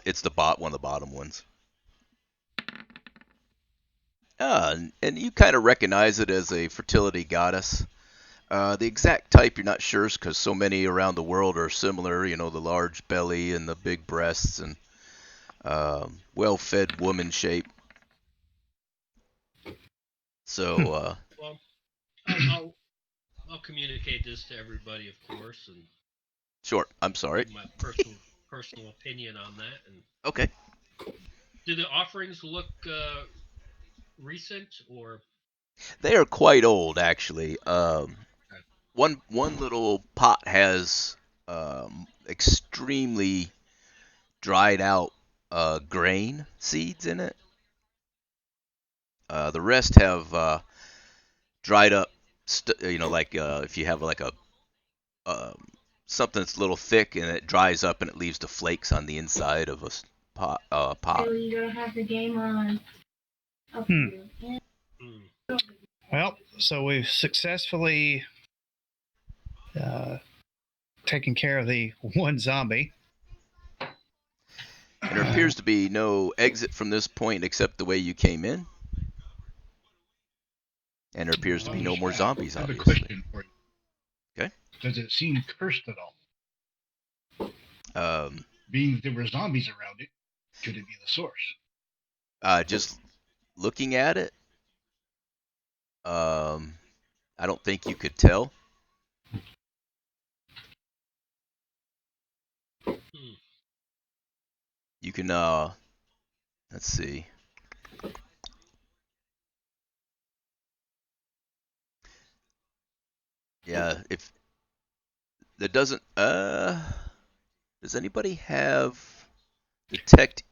It's one of the bottom ones. And you kind of recognize it as a fertility goddess. The exact type you're not sure because so many around the world are similar. You know, the large belly and the big breasts and well-fed woman shape. So, Well, I'll communicate this to everybody, of course, and sure. I'm sorry. give my personal opinion on that. And Okay. do the offerings look recent or? They are quite old, actually. One little pot has extremely dried out grain seeds in it. The rest have dried up, like if you have like a something that's a little thick and it dries up and it leaves the flakes on the inside of a pot. So you don't have the game on. Well, so we've successfully taken care of the one zombie. And there appears to be no exit from this point except the way you came in. And there appears to be no more zombies, I have a obviously. question for you. Okay. Does it seem cursed at all? Being that there were zombies around it, could it be the source? Just looking at it, I don't think you could tell. You can, let's see. Yeah, if that doesn't, does anybody have detect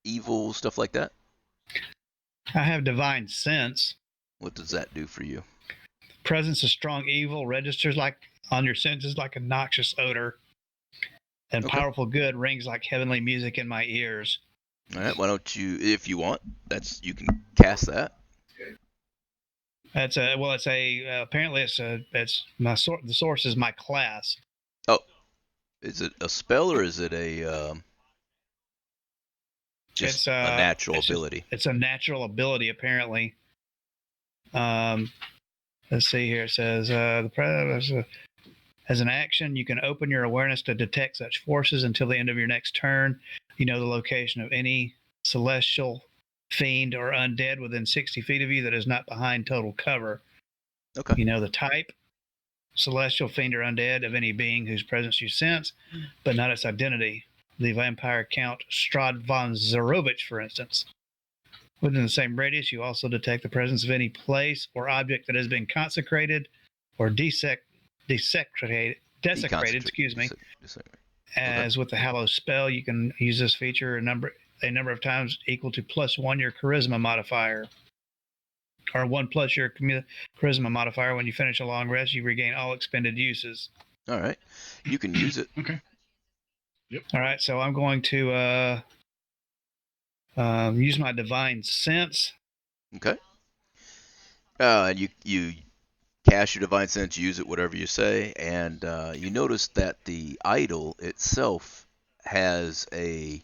evil, stuff like that? I have divine sense. What does that do for you? Presence of strong evil registers like on your senses like a noxious odor, and Okay. powerful good rings like heavenly music in my ears. All right, why don't you, if you want, you can cast that. It's apparently it's my the source is my class. Oh, is it a spell or is it a just a natural ability? It's a natural ability apparently. Let's see here. It says as an action, you can open your awareness to detect such forces until the end of your next turn. You know the location of any celestial, fiend, or undead within 60 feet of you that is not behind total cover. Okay. You know the type, celestial, fiend, or undead of any being whose presence you sense, but not its identity. The vampire Count Strad von Zarovich, for instance. Within the same radius, you also detect the presence of any place or object that has been consecrated or desecrated, desecrated, excuse me. As with the Hallow spell, you can use this feature a number of times equal to +1 your charisma modifier, or 1 plus your charisma modifier. When you finish a long rest, you regain all expended uses. All right, you can use it. Okay. Yep. All right, so I'm going to use my divine sense. Okay. And you cast your divine sense, use it, whatever you say, and you notice that the idol itself has a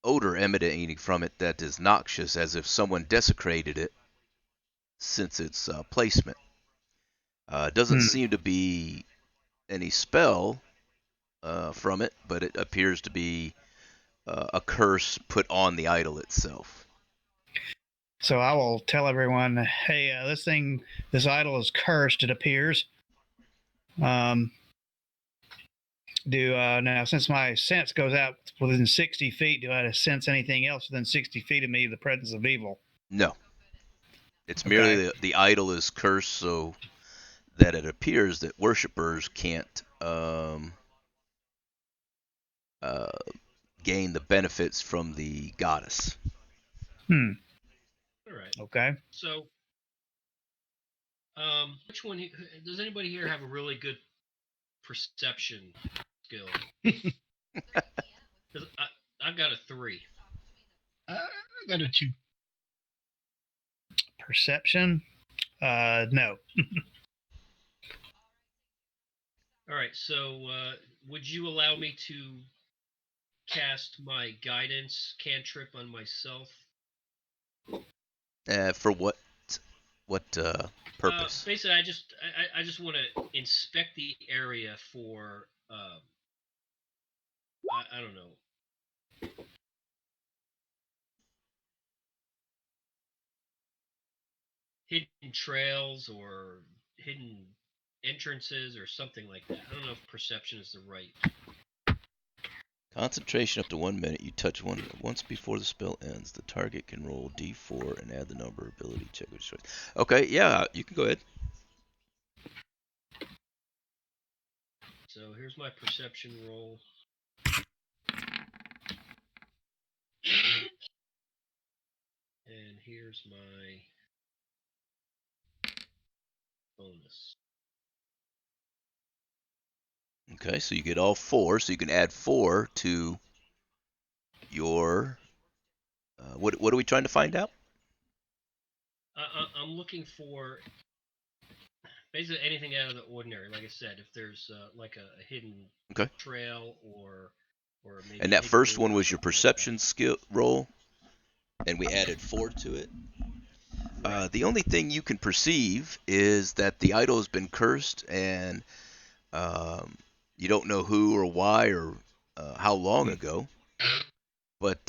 odor emanating from it that is noxious, as if someone desecrated it since its placement. Doesn't seem to be any spell from it, but it appears to be a curse put on the idol itself. So I will tell everyone, hey, this idol is cursed, it appears. Now, since my sense goes out within 60 feet, do I sense anything else within 60 feet of me, the presence of evil? No. It's merely the idol is cursed so that it appears that worshippers can't gain the benefits from the goddess. All right. Okay. So, which one does anybody here have a really good perception skill? Because I've got a 3. I got a 2. Perception? No. All right. So, would you allow me to cast my guidance cantrip on myself? For what purpose? Basically, I just want to inspect the area for I don't know. Hidden trails or hidden entrances or something like that. I don't know if perception is the right. Concentration up to 1 minute. You touch one once before the spell ends. The target can roll D4 and add the number ability check with choice. Okay, yeah, you can go ahead. So here's my perception roll. And here's my bonus. Okay, so you get all 4, so you can add 4 to your. What are we trying to find out? I'm looking for basically anything out of the ordinary. Like I said, if there's like a hidden trail or maybe. And that first one was your perception skill roll, and we added 4 to it. Right. The only thing you can perceive is that the idol has been cursed, and you don't know who or why or how long ago. But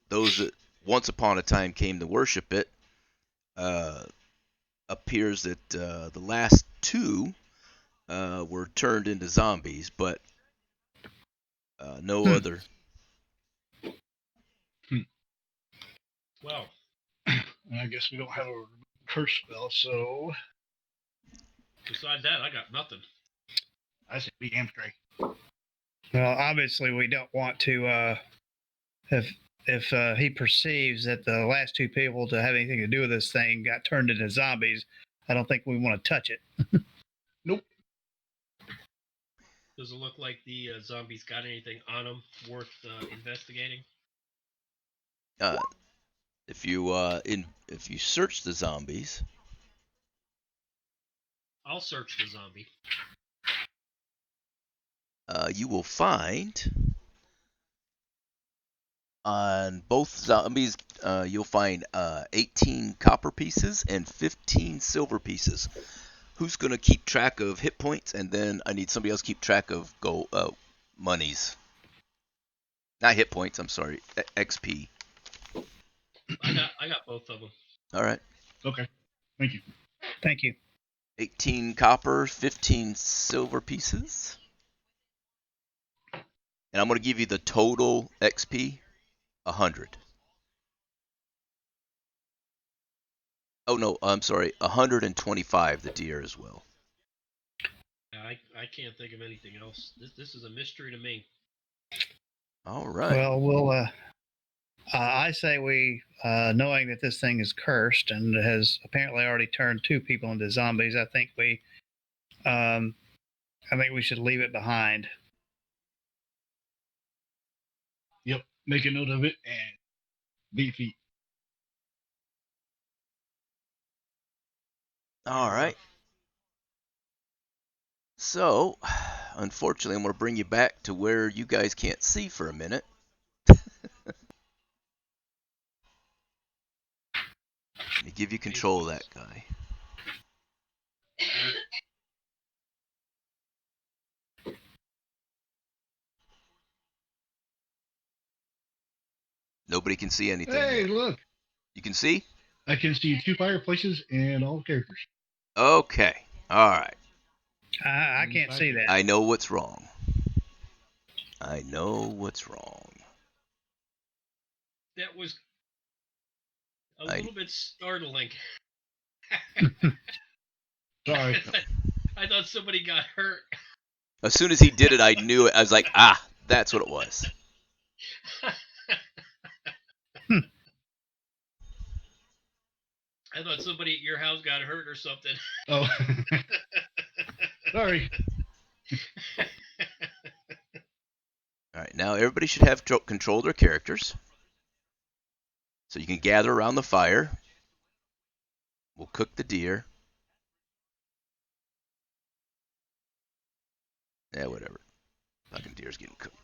those that once upon a time came to worship it, appears that the last 2 were turned into zombies, but no other. Well, I guess we don't have a curse spell, so. Besides that, I got nothing. I say be damn straight. Well, obviously, we don't want to. If he perceives that the last 2 people to have anything to do with this thing got turned into zombies, I don't think we want to touch it. Nope. Does it look like the zombies got anything on them worth investigating? If you search the zombies, I'll search the zombie. You will find on both zombies, you'll find 18 copper pieces and 15 silver pieces. Who's gonna keep track of hit points? And then I need somebody else to keep track of monies. Not hit points. I'm sorry, XP. I got both of them. All right. Okay. Thank you. Thank you. 18 copper, 15 silver pieces. And I'm going to give you the total XP, 100. Oh no, I'm sorry, 125 the deer as well. I can't think of anything else. This is a mystery to me. All right. Well, I say we, knowing that this thing is cursed and has apparently already turned 2 people into zombies, I think we should leave it behind. Yep. Make a note of it and beat feet. All right. So, unfortunately, I'm going to bring you back to where you guys can't see for a minute. Let me give you control of that guy. Nobody can see anything Hey, yet. look. You can see? I can see 2 fireplaces and all characters. Okay. All right. I can't see that. I know what's wrong. I know what's wrong. That was a little bit startling. Sorry. I thought somebody got hurt. As soon as he did it, I knew it. I was like, that's what it was. I thought somebody at your house got hurt or something. Oh. Sorry. All right, now everybody should have control of their characters. So you can gather around the fire. We'll cook the deer. Yeah, whatever. Fucking deer's getting cooked.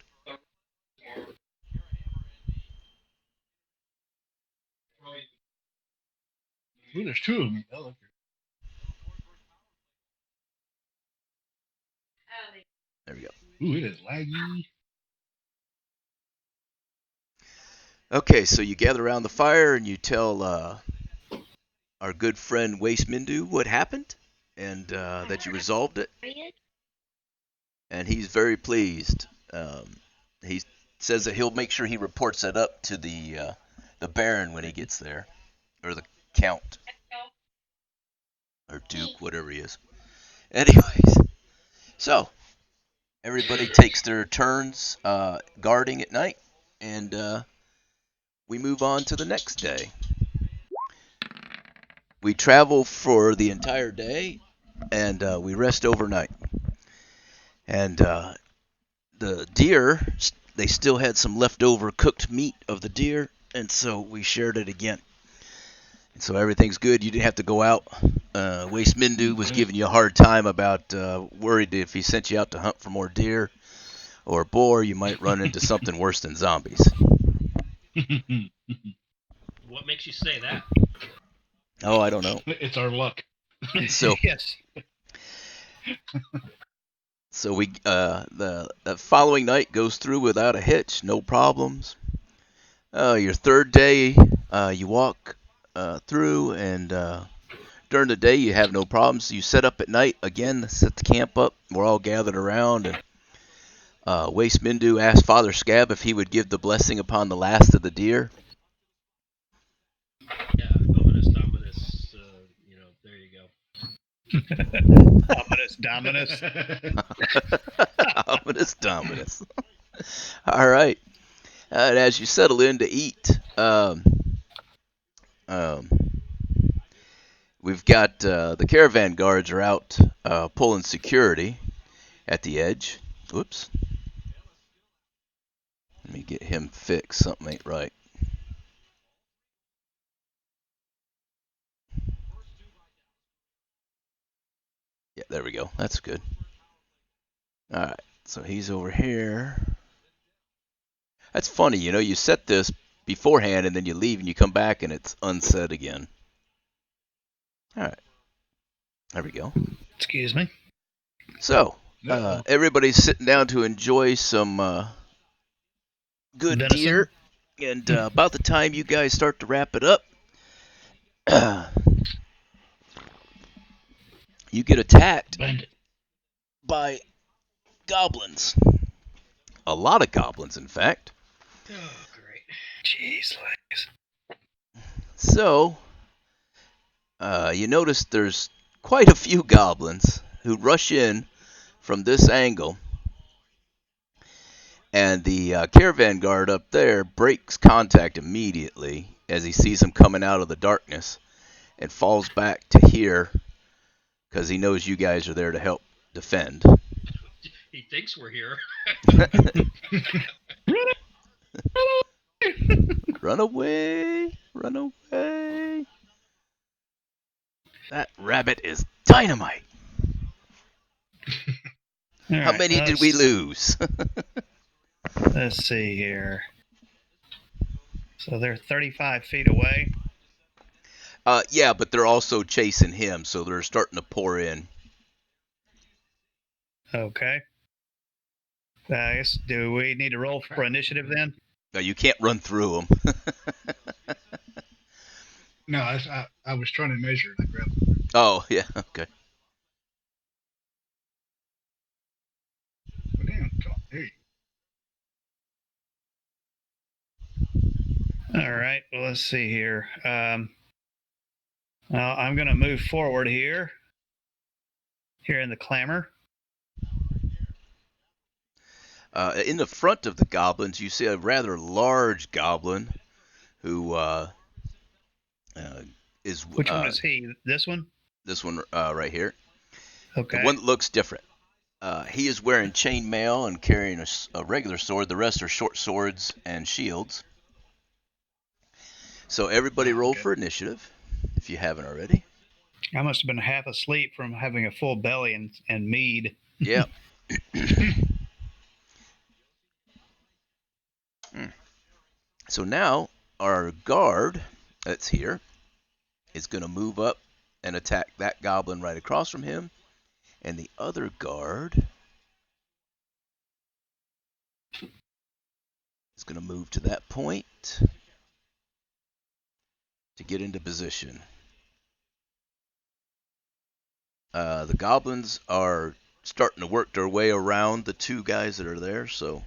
Ooh, there's 2 of them. Oh, okay. There we go. Ooh, it is laggy. Okay, so you gather around the fire and you tell our good friend Waste Mindu what happened and that you resolved it. And he's very pleased. He says that he'll make sure he reports that up to the Baron when he gets there, or the Count, or Duke, whatever he is. Anyways, so everybody takes their turns guarding at night, and we move on to the next day. We travel for the entire day, and we rest overnight. And the deer, they still had some leftover cooked meat of the deer, and so we shared it again. And so everything's good. You didn't have to go out. Waste Mindu was giving you a hard time about worried if he sent you out to hunt for more deer or boar, you might run into something worse than zombies. What makes you say that? Oh, I don't know. It's our luck. So Yes. So we the following night goes through without a hitch, no problems. Your third day, you walk through, and during the day you have no problems. You set up at night again, set the camp up. We're all gathered around, and Waste Mindu asked Father Scab if he would give the blessing upon the last of the deer. Yeah, ominous. There you go. Dominus. Ominous Dominus. All right. And as you settle in to eat, we've got the caravan guards are out pulling security at the edge. Whoops. Let me get him fixed. Something ain't right. Yeah, there we go. That's good. All right. So he's over here. That's funny, you set this beforehand and then you leave and you come back and it's unset again. All right. There we go. Excuse me. So, everybody's sitting down to enjoy some good Venison? deer. And about the time you guys start to wrap it up, you get attacked by goblins. A lot of goblins, in fact. Oh, great. Jeez, legs. So, You notice there's quite a few goblins who rush in from this angle, and the caravan guard up there breaks contact immediately as he sees them coming out of the darkness and falls back to here because he knows you guys are there to help defend. He thinks we're here. Run away! Run away! That rabbit is dynamite! How many did we lose? Let's see here. So they're 35 feet away. Yeah, but they're also chasing him, so they're starting to pour in. Okay. I guess, do we need to roll for initiative then? No, you can't run through them. No, I was trying to measure and I grabbed it. Oh, yeah, okay. Oh, damn, come on, there you All right. Well, let's see here. Well, I'm going to move forward here in the clamor. In the front of the goblins, you see a rather large goblin who is. Which one is he? This one? This one right here. Okay. The one that looks different. He is wearing chainmail and carrying a regular sword. The rest are short swords and shields. So everybody roll for initiative, if you haven't already. I must have been half asleep from having a full belly and mead. Yeah. So now our guard that's here is going to move up and attack that goblin right across from him. And the other guard is going to move to that point to get into position. The goblins are starting to work their way around the two guys that are there, so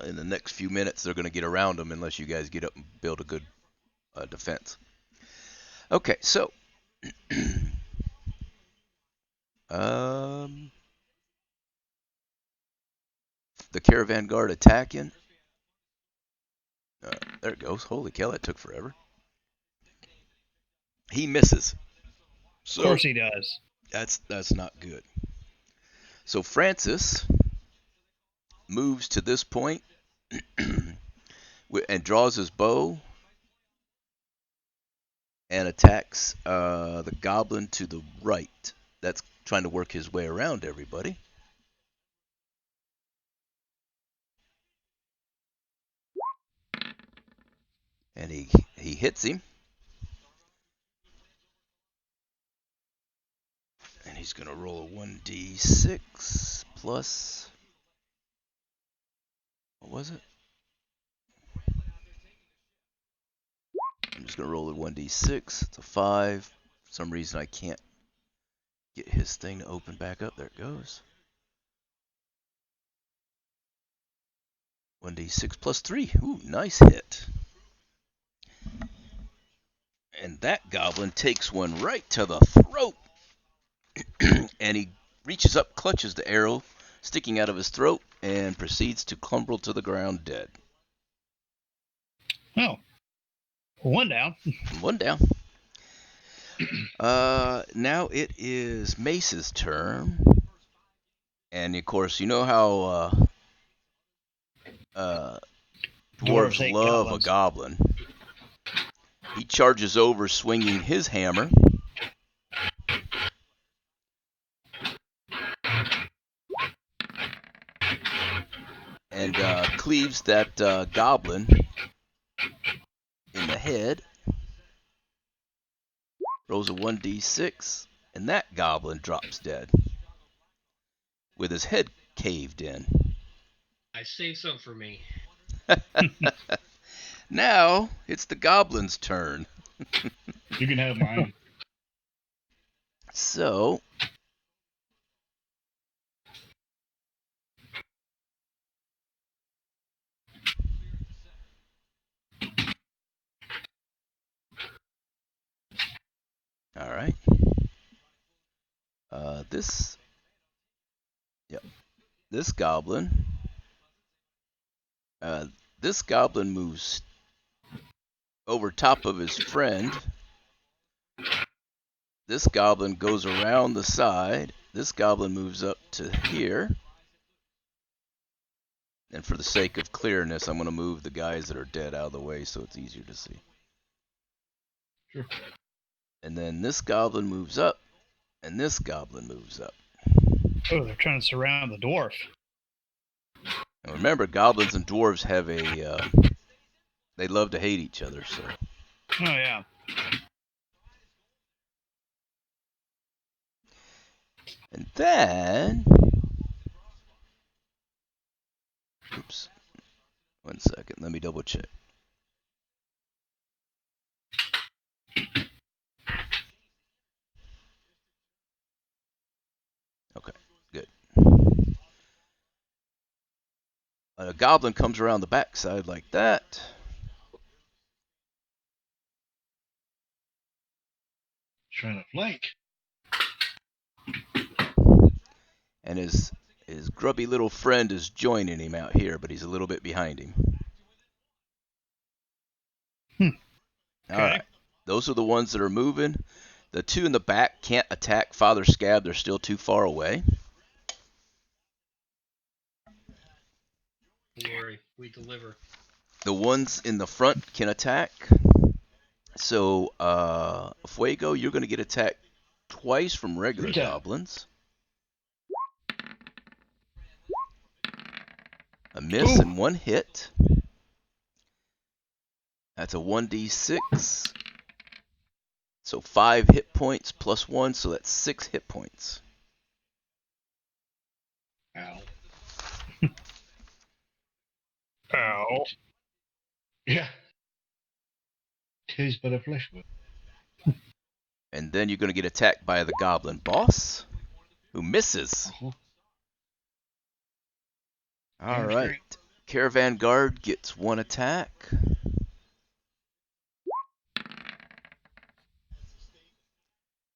in the next few minutes they're going to get around them unless you guys get up and build a good defense. Okay, so the caravan guard attacking. There it goes. Holy cow, that took forever. He misses. So, of course he does. That's not good. So Francis moves to this point and draws his bow and attacks the goblin to the right. That's trying to work his way around everybody. And he hits him. And he's going to roll a 1d6 plus. What was it? I'm just going to roll a 1d6. It's a 5. For some reason, I can't get his thing to open back up. There it goes. 1d6 plus 3. Ooh, nice hit. And that goblin takes one right to the throat. And he reaches up, clutches the arrow sticking out of his throat, and proceeds to crumble to the ground dead. Oh. One down. One down. Now it is Mace's turn. And of course, you know how dwarves hate love goblins. a goblin. He charges over swinging his hammer. And cleaves that goblin in the head. Rolls a 1d6, and that goblin drops dead with his head caved in. I saved some for me. Now it's the goblin's turn. go. You can have mine. So All right. This goblin. This goblin moves over top of his friend. This goblin goes around the side. This goblin moves up to here. And for the sake of clearness, I'm going to move the guys that are dead out of the way so it's easier to see. Sure. And then this goblin moves up, and this goblin moves up. Oh, they're trying to surround the dwarf. And remember, goblins and dwarves have they love to hate each other, so. Oh, yeah. And then, oops, 1 second, let me double check. Okay, good. A goblin comes around the backside like that. Trying to flank. And his grubby little friend is joining him out here, but he's a little bit behind him. All Okay. right. Those are the ones that are moving. The two in the back can't attack Father Scab. They're still too far away. Don't worry, we deliver. The ones in the front can attack. So, Fuego, you're going to get attacked twice from regular Three times. goblins. A miss and one hit. That's a 1d6. So 5 hit points plus 1, so that's 6 hit points. Ow. Ow. Yeah. Tis but a flesh wound. And then you're going to get attacked by the goblin boss, who misses. Uh-huh. All Damn right. straight. Caravan Guard gets 1 attack.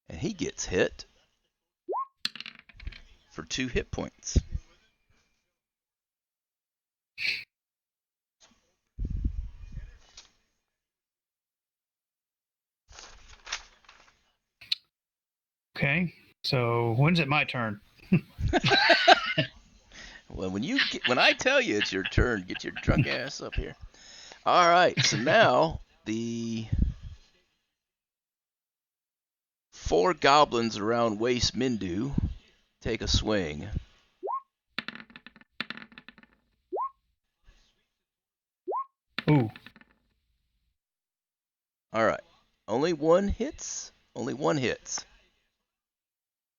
And he gets hit for 2 hit points. Okay. So when's it my turn? Well, when I tell you it's your turn, get your drunk ass up here. All right. So now the 4 goblins around Waste Mindu take a swing. Ooh. All right. Only one hits. Only one hits.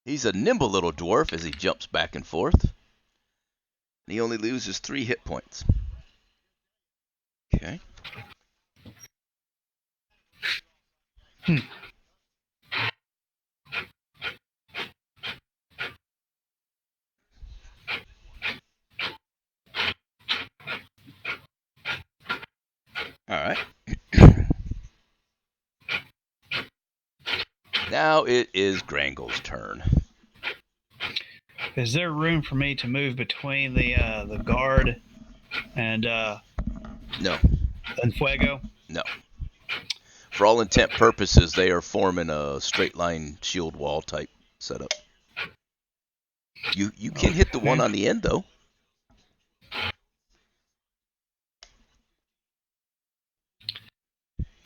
He's a nimble little dwarf as he jumps back and forth. And he only loses 3 hit points. Okay. All right. Now it is Grangle's turn. Is there room for me to move between the guard and No. Fuego? No. For all intent purposes, they are forming a straight line shield wall type setup. You can hit the one on the end though.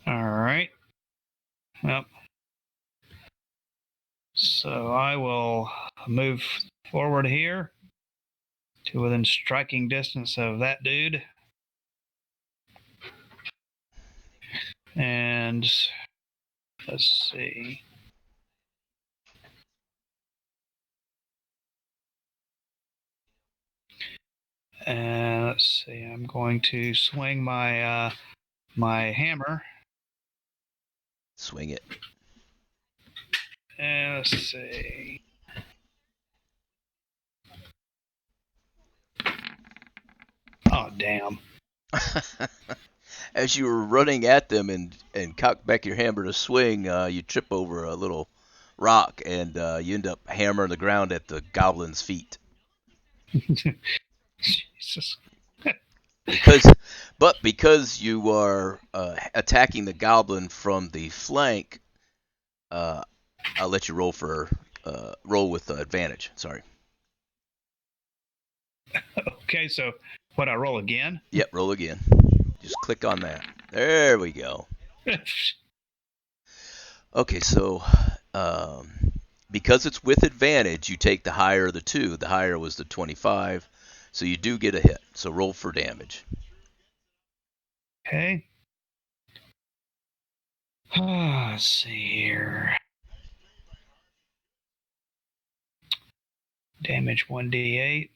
All right. Well, so I will move forward here to within striking distance of that dude. And let's see. And let's see. I'm going to swing my my hammer. Swing it. And let's see. Oh damn! As you were running at them and cock back your hammer to swing, you trip over a little rock and you end up hammering the ground at the goblin's feet. Jesus. Because you are attacking the goblin from the flank, I'll let you roll with advantage. Sorry. Okay, so what? I roll again? Yep, roll again. Just click on that. There we go. Okay, so because it's with advantage, you take the higher of the two. The higher was the 25, so you do get a hit. So roll for damage. Okay. Let's see here. Damage 1d8.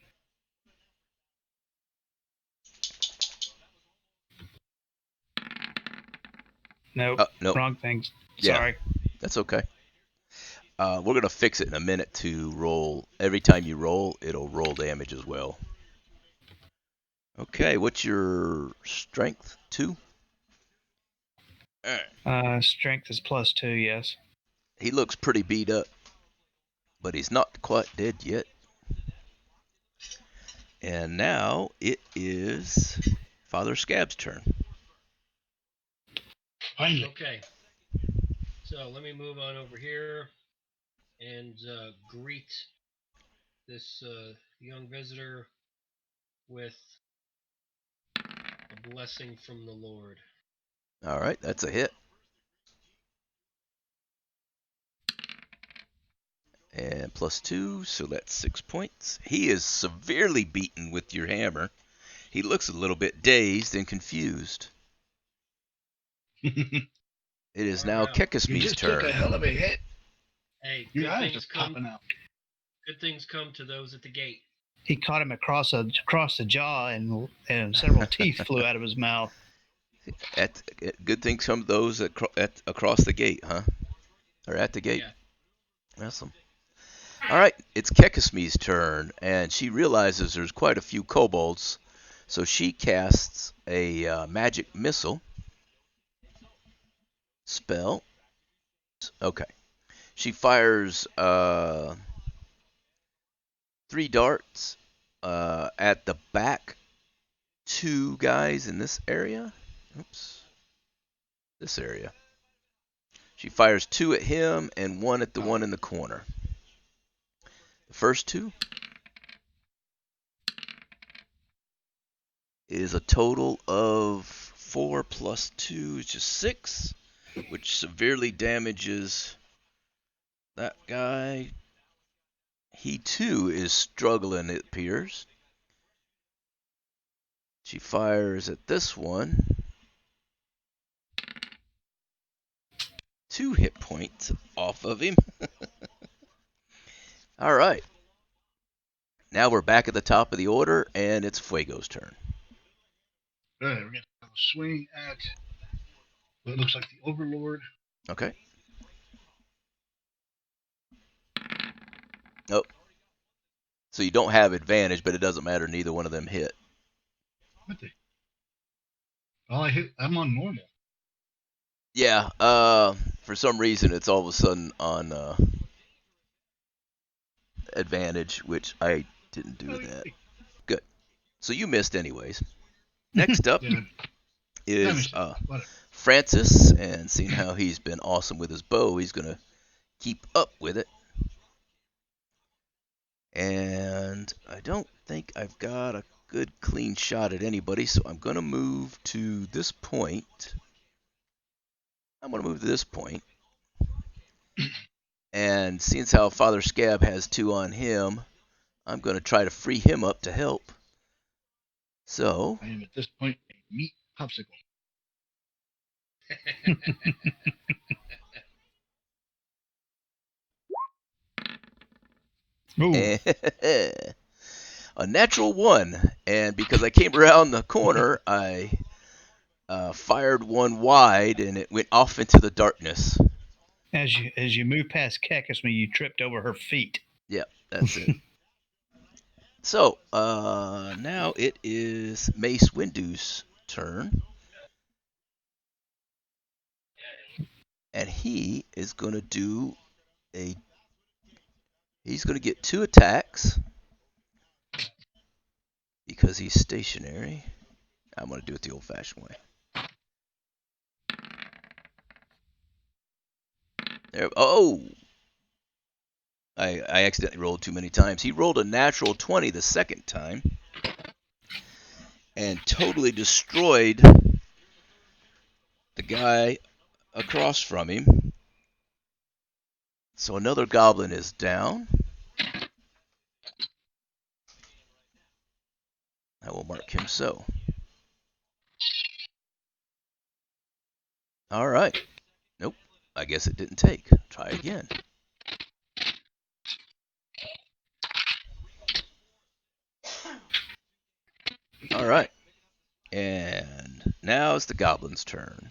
Nope. Nope. Wrong thing. Yeah. Sorry. That's okay. We're gonna fix it in a minute to roll. Every time you roll, it'll roll damage as well. Okay, what's your strength? 2? Strength is +2, yes. He looks pretty beat up, but he's not quite dead yet. And now it is Father Scab's turn. Finally. Okay. So let me move on over here and greet this young visitor with a blessing from the Lord. All right, that's a hit. And +2, so that's 6 points. He is severely beaten with your hammer. He looks a little bit dazed and confused. It is Far now out. You Kekismi's just took a turn. hell of a hit. Hey, Your good eyes things are come. popping out. Good things come to those at the gate. He caught him across the jaw, and several teeth flew out of his mouth. Good things come to those across the gate, huh? Or at the gate. Yeah. Awesome. All right, it's Kekismi's turn, and she realizes there's quite a few kobolds, so she casts a magic missile spell. Okay. She fires 3 darts at the back 2 guys in this area. Oops. This area. She fires 2 at him and 1 at the one in the corner. The first 2 is a total of 4 plus 2 is just 6, which severely damages that guy. He too is struggling, it appears. She fires at this one. 2 hit points off of him. All right. Now we're back at the top of the order, and it's Fuego's turn. All right, we're gonna have a swing at what looks like the Overlord. Okay. Oh. So you don't have advantage, but it doesn't matter. Neither one of them hit. What the? Oh, I hit. I'm on normal. Yeah. For some reason, it's all of a sudden on advantage, which I didn't do that. Good. So you missed anyways. Next up Yeah, is whatever. Francis, and seeing how he's been awesome with his bow, he's gonna keep up with it. And I don't think I've got a good clean shot at anybody, so I'm gonna move to this point. And seeing how Father Scab has 2 on him, I'm gonna try to free him up to help. So I am at this point a meat popsicle. Ooh. a natural 1, and because I came around the corner, I fired one wide, and it went off into the darkness. As you move past Kekismi, you tripped over her feet. Yep, that's it. So now it is Mace Windu's turn, he is going to do a. He's going to get 2 attacks because he's stationary. I'm going to do it the old-fashioned way. There. Oh! I accidentally rolled too many times. He rolled a natural 20 the second time and totally destroyed the guy across from him. So another goblin is down. I will mark him so. All right. Nope. I guess it didn't take. Try again. All right. And now it's the goblin's turn.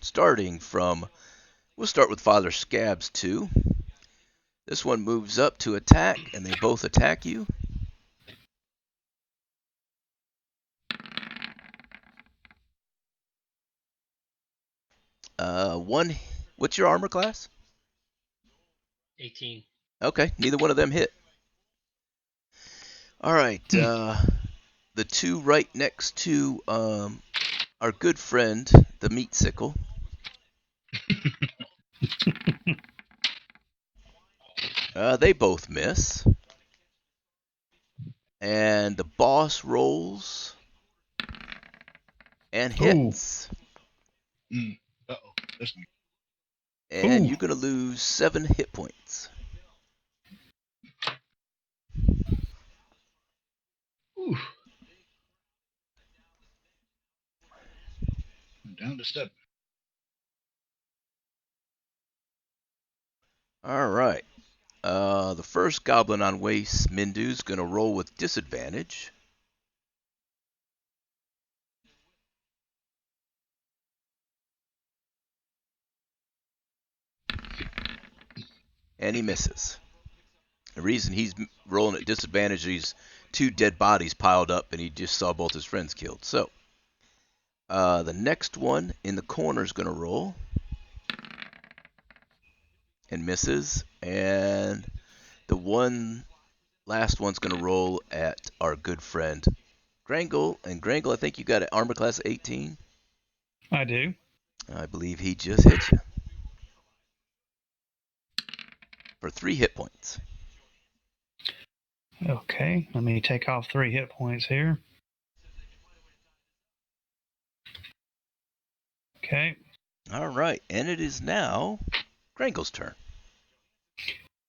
We'll start with Father Scabs 2. This one moves up to attack, and they both attack you. One. What's your armor class? 18. Okay, neither one of them hit. All right. The 2 right next to our good friend, the meat sickle. They both miss. And the boss rolls and hits. Uh-oh. That's me. And Ooh. you're going to lose 7 hit points. Ooh. I'm down to 7. All right. The first goblin on Waste Mindu is going to roll with disadvantage. And he misses. The reason he's rolling at disadvantage is he's 2 dead bodies piled up and he just saw both his friends killed. So, the next one in the corner is going to roll. And misses. And the last one's going to roll at our good friend Grangle. And Grangle, I think you got an armor class 18. I do. I believe he just hit you for 3 hit points. Okay, let me take off 3 hit points here. Okay. All right, and it is now Grangle's turn.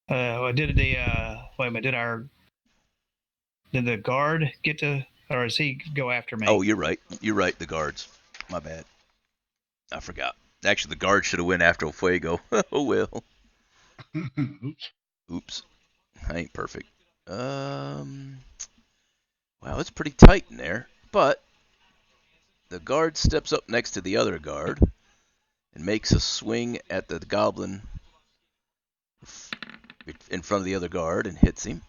Did the wait a minute? Did the guard get to, or does he go after me? Oh, you're right. You're right. The guards. My bad. I forgot. Actually, the guard should have went after Fuego. Oh well. Oops. Oops. I ain't perfect. Wow, it's pretty tight in there. But the guard steps up next to the other guard and makes a swing at the goblin in front of the other guard and hits him.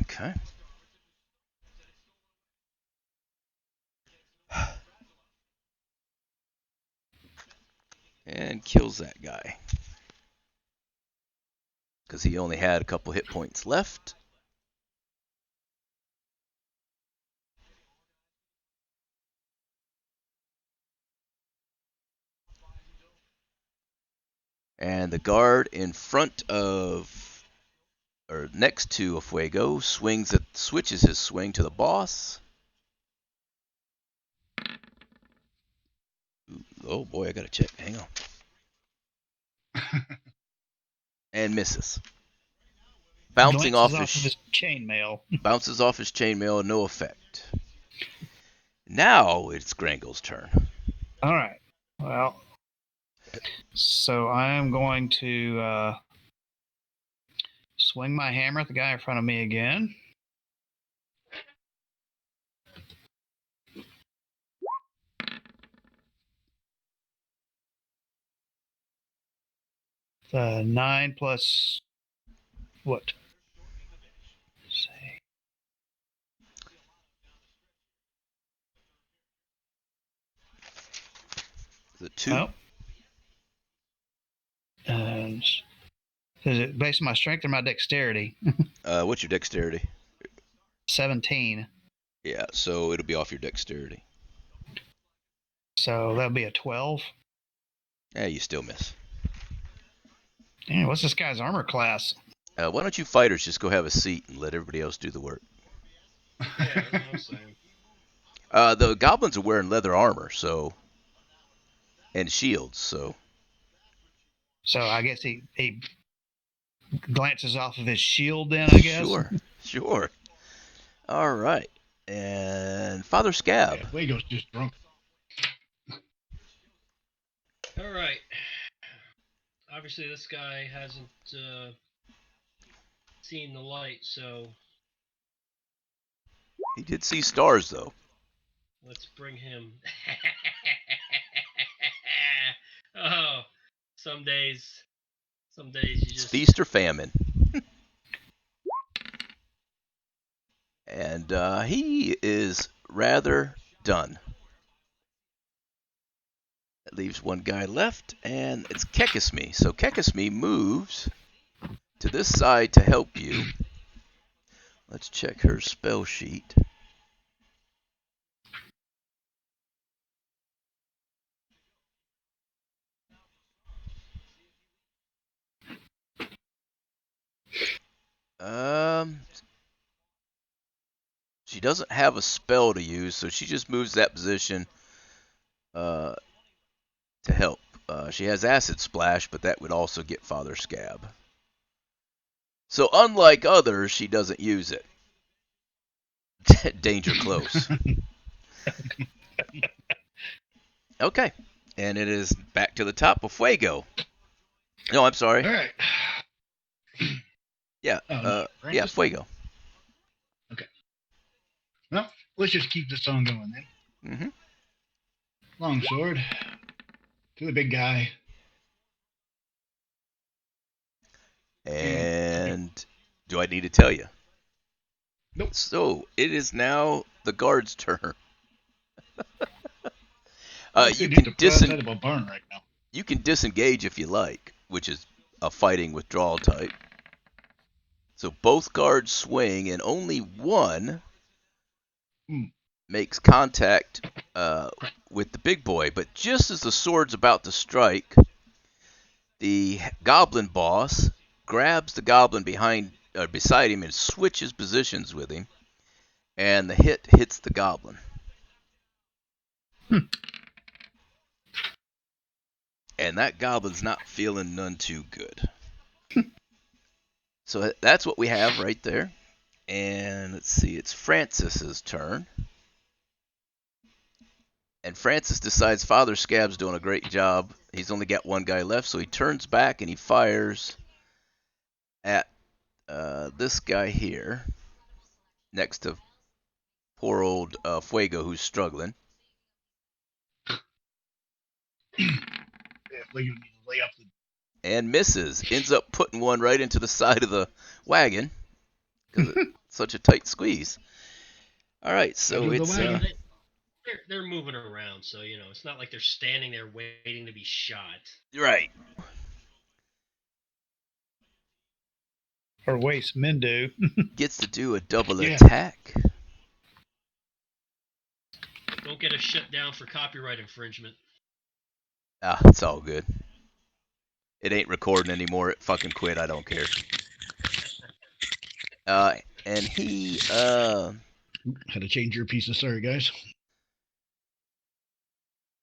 Okay. And kills that guy. Because he only had a couple hit points left. And the guard in front of, or next to a Fuego, switches his swing to the boss. Oh boy, I gotta check. Hang on. And misses. Bouncing off his chainmail. Bounces off his chainmail, no effect. Now it's Grangle's turn. All right. Well, so I am going to swing my hammer at the guy in front of me again. The 9 plus what? Say. The 2. Oh. Is it based on my strength or my dexterity? What's your dexterity? 17. Yeah, so it'll be off your dexterity. So that'll be a 12. Yeah, you still miss. Damn, what's this guy's armor class? Why don't you fighters just go have a seat and let everybody else do the work? Yeah, that's what I'm saying. The goblins are wearing leather armor, so and shields, so So I guess he glances off of his shield then, I guess. Sure. All right. And Father Scab. Yeah, Fuego's just drunk. All right. Obviously, this guy hasn't seen the light, so He did see stars, though. let's bring him. Oh, some days you It's just feast or famine. And he is rather done. That leaves one guy left, and it's Kekisme. So Kekisme moves to this side to help you. Let's check her spell sheet. She doesn't have a spell to use, so she just moves that position to help. She has Acid Splash, but that would also get Father Scab. So unlike others, she doesn't use it. Danger close. Okay, and it is back to the top of Fuego. No, I'm sorry. All right. Yeah, Oh, no, yeah, Francis? Fuego. Well, let's just keep this on going then. Mm-hmm. Longsword to the big guy. And do I need to tell you? Nope. So it is now the guard's turn. You Need to can put outside of a barn right now. you can disengage if you like, which is a fighting withdrawal type. So both guards swing, and only one makes contact with the big boy. But just as the sword's about to strike, the goblin boss grabs the goblin beside him and switches positions with him, and the hit hits the goblin. And that goblin's not feeling none too good. So that's what we have right there. And let's see, it's Francis's turn. And Francis decides Father Scab's doing a great job. He's only got one guy left, so he turns back and he fires at this guy here, next to poor old Fuego, who's struggling. Yeah, Fuego needs to lay off the. And misses. Ends up putting one right into the side of the wagon because it's such a tight squeeze. All right, so Under the it's wagon. they're moving around, so it's not like they're standing there waiting to be shot. right. Or waste Mindu. Gets to do a double Yeah. attack. Don't get us shut down for copyright infringement. Ah, it's all good. It ain't recording anymore. It fucking quit. I don't care. And he Had to change your pieces. Sorry, guys.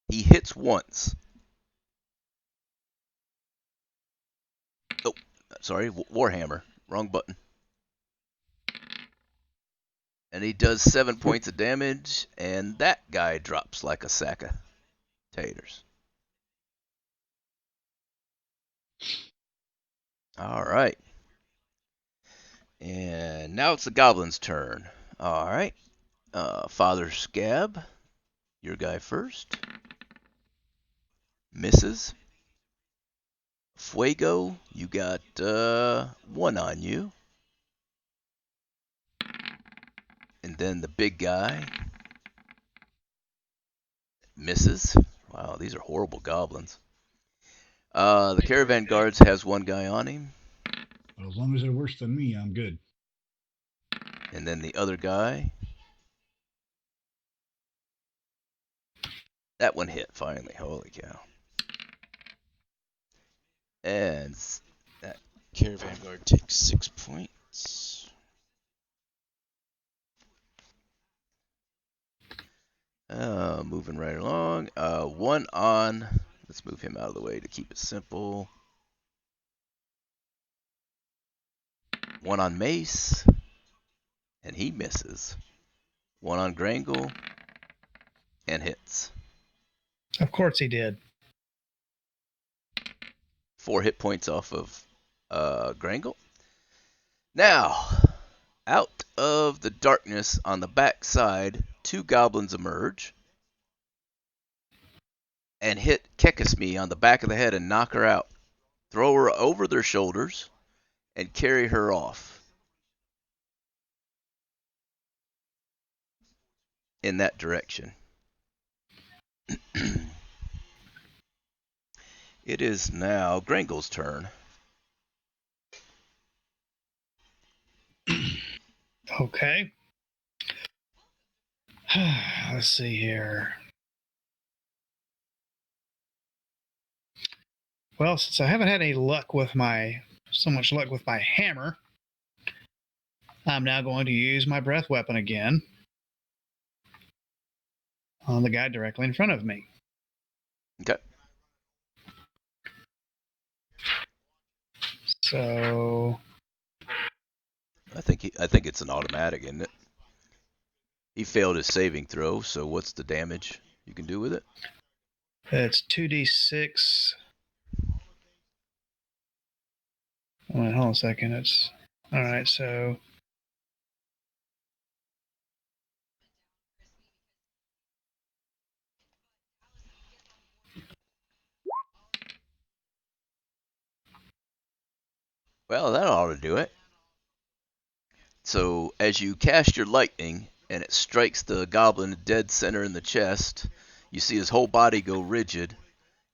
he hits once. Oh, sorry, Warhammer. Wrong button. And he does 7 points of damage, and that guy drops like a sack of taters. All right. And now it's the goblin's turn. All right. Father Scab, your guy first. Misses. Fuego, you got one on you. And then the big guy misses. Wow, these are horrible goblins. The They're caravan pretty good. guards has one guy on him, Well, as long as they're worse than me, I'm good. and then the other guy. That one hit finally. Holy cow! And that caravan guard takes 6 points. Moving right along. One on. Let's move him out of the way to keep it simple. One on Mace, and he misses. One on Grangle, and hits. Of course he did. 4 hit points off of Grangle. Now, out of the darkness on the back side, 2 goblins emerge and hit Kekisme on the back of the head and knock her out. Throw her over their shoulders and carry her off in that direction. It is now Grangle's turn. Okay. Let's see here. Well, since I haven't had any luck with so much luck with my hammer, I'm now going to use my breath weapon again on the guy directly in front of me. Okay. So I think it's an automatic, isn't it? He failed his saving throw, so what's the damage you can do with it? it's 2d6. Wait, hold on a second. It's all right. So Well, that ought to do it. So as you cast your lightning and it strikes the goblin dead center in the chest, you see his whole body go rigid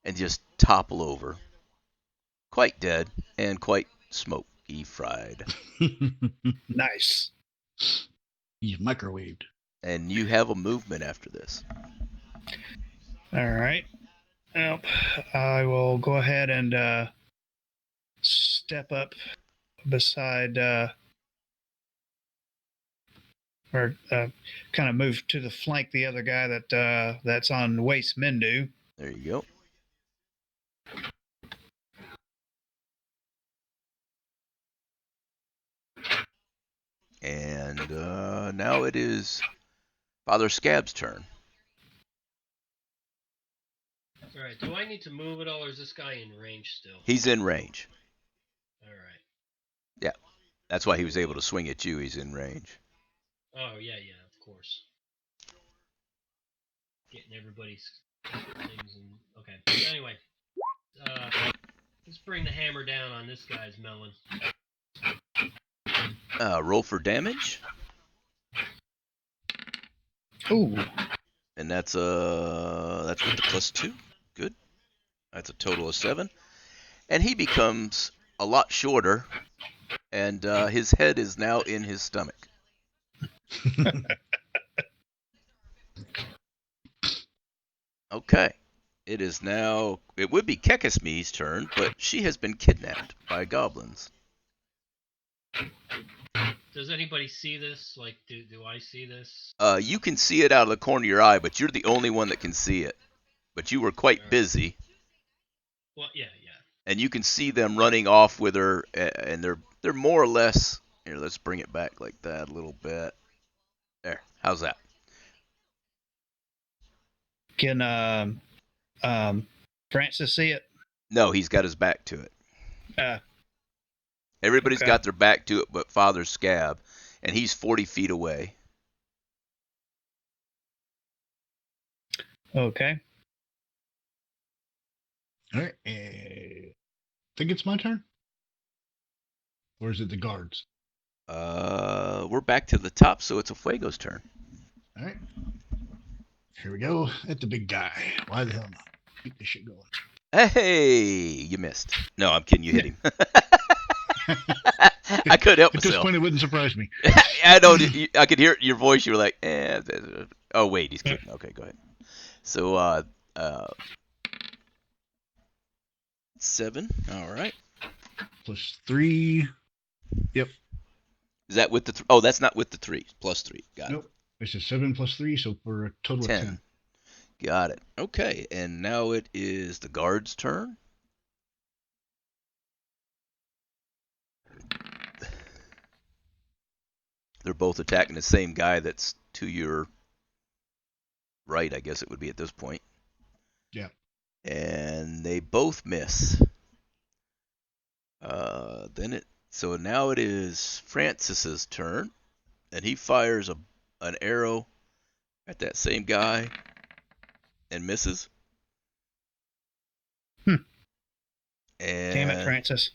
and just topple over. Quite dead and quite smoky fried. nice. He's microwaved. And you have a movement after this. All right. Well, I will go ahead and step up beside, or kind of move to the flank the other guy that's on Waste Mindu. There you go. And now it is Father Scab's turn. All right. Do I need to move at all, or is this guy in range still? He's in range. All right. That's why he was able to swing at you. He's in range. Oh yeah, of course. Getting everybody's things and okay. Anyway, let's bring the hammer down on this guy's melon. Roll for damage, Ooh. and that's with the +2. Good. That's a total of 7. And he becomes a lot shorter, and his head is now in his stomach. Okay. It is now. It would be Kekisme's turn, but she has been kidnapped by goblins. Does anybody see this? Like, do I see this? You can see it out of the corner of your eye, but you're the only one that can see it. But you were quite busy. Well, yeah. And you can see them running off with her, and they're more or less. Here, let's bring it back like that a little bit. There, how's that? Can Francis see it? No, he's got his back to it. Everybody's Okay. got their back to it, but Father Scab, and he's 40 feet away. Okay. All right. Think it's my turn? Or is it the guards? We're back to the top, so it's a Fuego's turn. All right. Here we go. At the big guy. Why the hell not? Keep this shit going. Hey, you missed. No, I'm kidding. You hit him. I couldn't help At this myself. point, it wouldn't surprise me. I know. I could hear your voice. You were like, eh. Oh, wait. He's kidding. Okay, go ahead. So, 7. All right. Plus 3. Yep. Is that with the? Oh, that's not with the 3. Plus 3. Got Nope. It's a 7 plus 3, so for a total it. of 10. 10. Got it. Okay, and now it is the guard's turn. They're both attacking the same guy that's to your right, I guess it would be at this point. Yeah. And they both miss. So now it is Francis's turn, and he fires an arrow at that same guy and misses. And Damn it, Francis.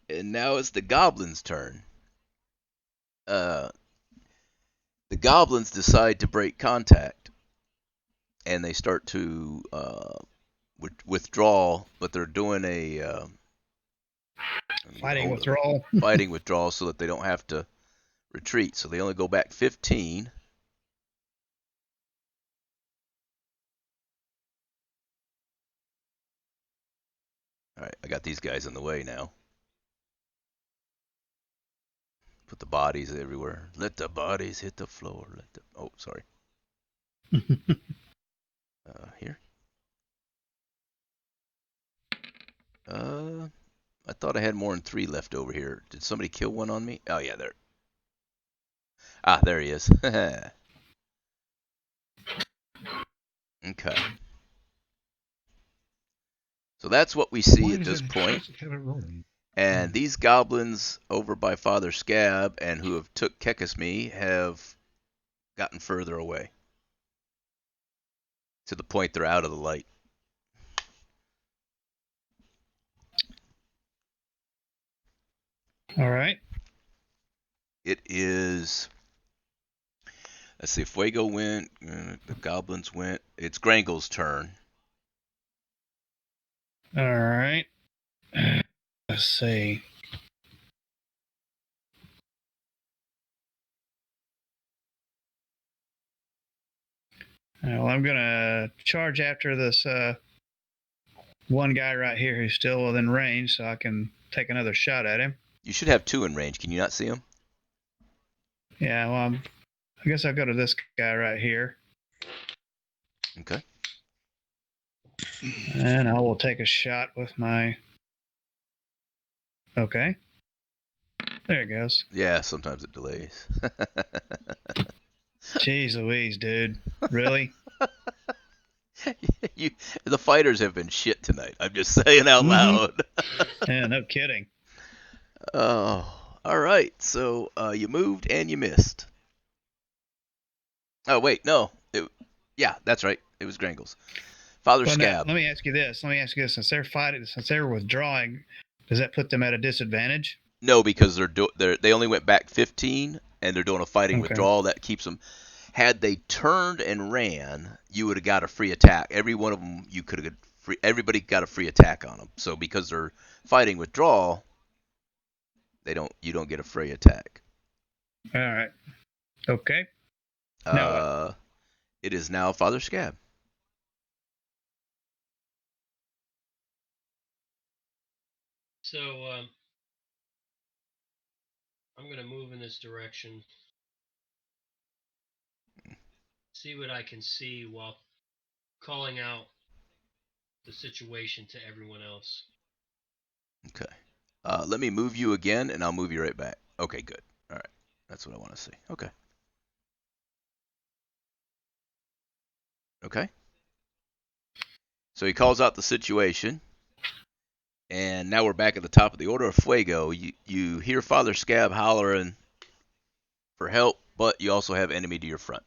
And now it's the goblin's turn. The goblins decide to break contact, and they start to withdraw, but they're doing a Fighting withdrawal. fighting withdrawal so that they don't have to retreat. So they only go back 15. All right, I got these guys in the way now. Put the bodies everywhere. Let the bodies hit the floor. Oh, sorry. Here. I thought I had more than 3 left over here. Did somebody kill one on me? Oh yeah, there. Ah, there he is. Okay. So that's what we see Why at does this it point. have it rolling? And these goblins over by Father Scab and who have took Kekisme have gotten further away. To the point they're out of the light. All right. It is. Let's see. Fuego went. The goblins went. It's Grangle's turn. All right. Let's see. Well, I'm gonna charge after this one guy right here who's still within range, so I can take another shot at him. You should have 2 in range. Can you not see him? Yeah. Well, I guess I'll go to this guy right here, Okay. and I will take a shot with my. Okay. There it goes. Yeah, sometimes it delays. Jeez Louise, dude. Really? The fighters have been shit tonight. I'm just saying out Mhm. loud. Yeah, no kidding. Oh, all right. So you moved and you missed. Oh wait, no. Yeah, that's right. It was Grangles. Father Well, now, Scab. let me ask you this. Since they're fighting, since they're withdrawing, does that put them at a disadvantage? No, because they only went back 15, and they're doing a fighting Okay. withdrawal that keeps them. Had they turned and ran, you would have got a free attack. Every one of them, you could have free. Everybody got a free attack on them. So because they're fighting withdrawal, you don't get a free attack. All right. Okay. It is now Father Scab. So I'm gonna move in this direction. See what I can see while calling out the situation to everyone else. Okay. Let me move you again, and I'll move you right back. Okay, good. All right. That's what I want to see. Okay. Okay. So he calls out the situation, and now we're back at the top of the order of Fuego. You hear Father Scab hollering for help, but you also have enemy to your front.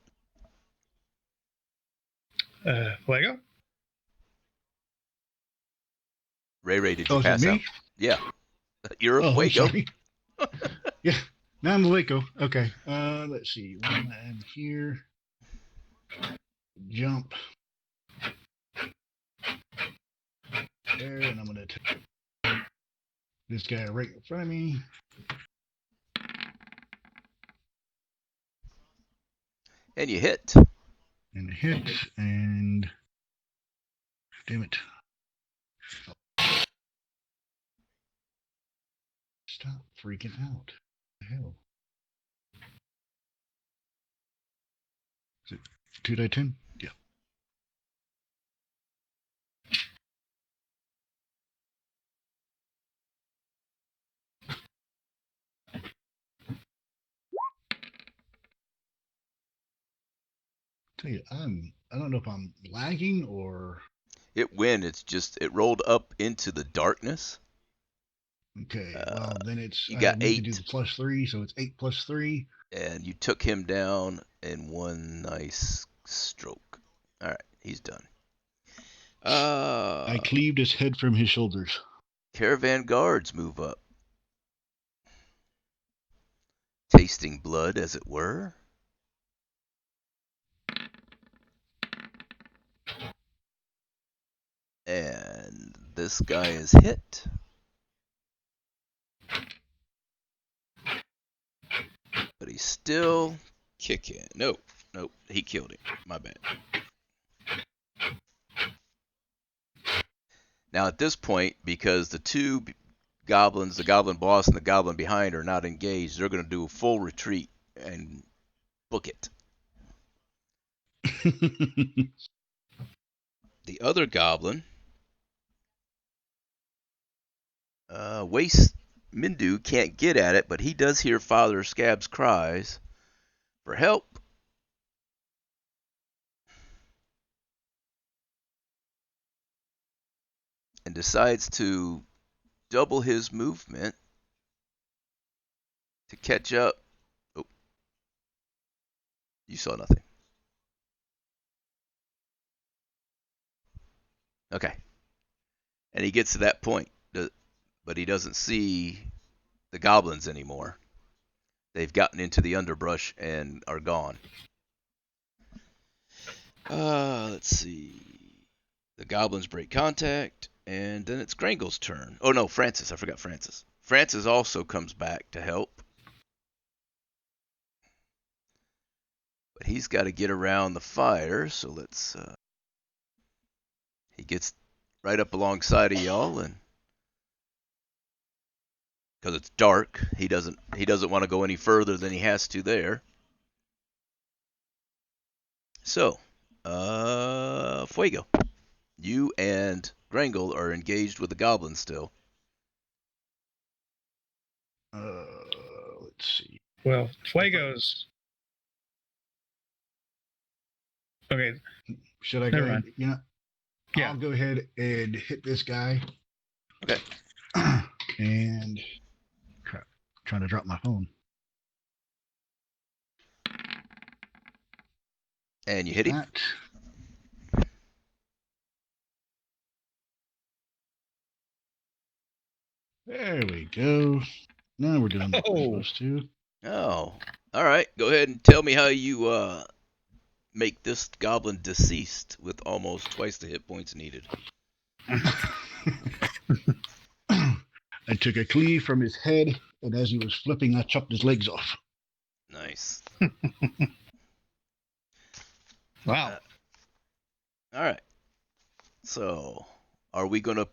Fuego? Ray, did you Oh, is it pass me? out? Yeah. You're a Oh, I'm Fuego. sorry. Yeah, now I'm the Waco. Okay. Let's see. One man here. jump there, and I'm gonna take this guy right in front of me. And you hit. And hit, and damn it. Stop freaking out. What the hell? Is it 2d10? Yeah. Tell you, I don't know if I'm lagging or It went. It rolled up into the darkness. okay. Well, then it's You I got need to do 8, the +3, so it's 8 + 3. and you took him down in one nice stroke. All right, he's done. I cleaved his head from his shoulders. Caravan guards move up, tasting blood, as it were. And this guy is hit. But he's still kicking. Nope, he killed him. My bad. Now at this point, because the two goblins, the goblin boss and the goblin behind, are not engaged, they're going to do a full retreat and book it. The other goblin, Waste Mindu, can't get at it, but he does hear Father Scab's cries for help. And decides to double his movement to catch up. Oh, you saw nothing. Okay. And he gets to that point, but he doesn't see the goblins anymore. They've gotten into the underbrush and are gone. Let's see. The goblins break contact, and then it's Grangle's turn. Oh no, Francis. I forgot Francis. Francis also comes back to help. But he's got to get around the fire, so let's... he gets right up alongside of y'all, and... because it's dark, he doesn't want to go any further than he has to there. So, Fuego. You and Grangle are engaged with the goblins still. Let's see. Well, Fuego's. Okay. Should I Never go mind. ahead? You know, Yeah. I'll go ahead and hit this guy. Okay. And crap, trying to drop my phone. And you hit him. That. There we go. Now we're doing what we're supposed to. Oh. All right. Go ahead and tell me how you make this goblin deceased with almost twice the hit points needed. I took a cleave from his head, and as he was flipping, I chopped his legs off. Nice. Wow. All right. So, are we going to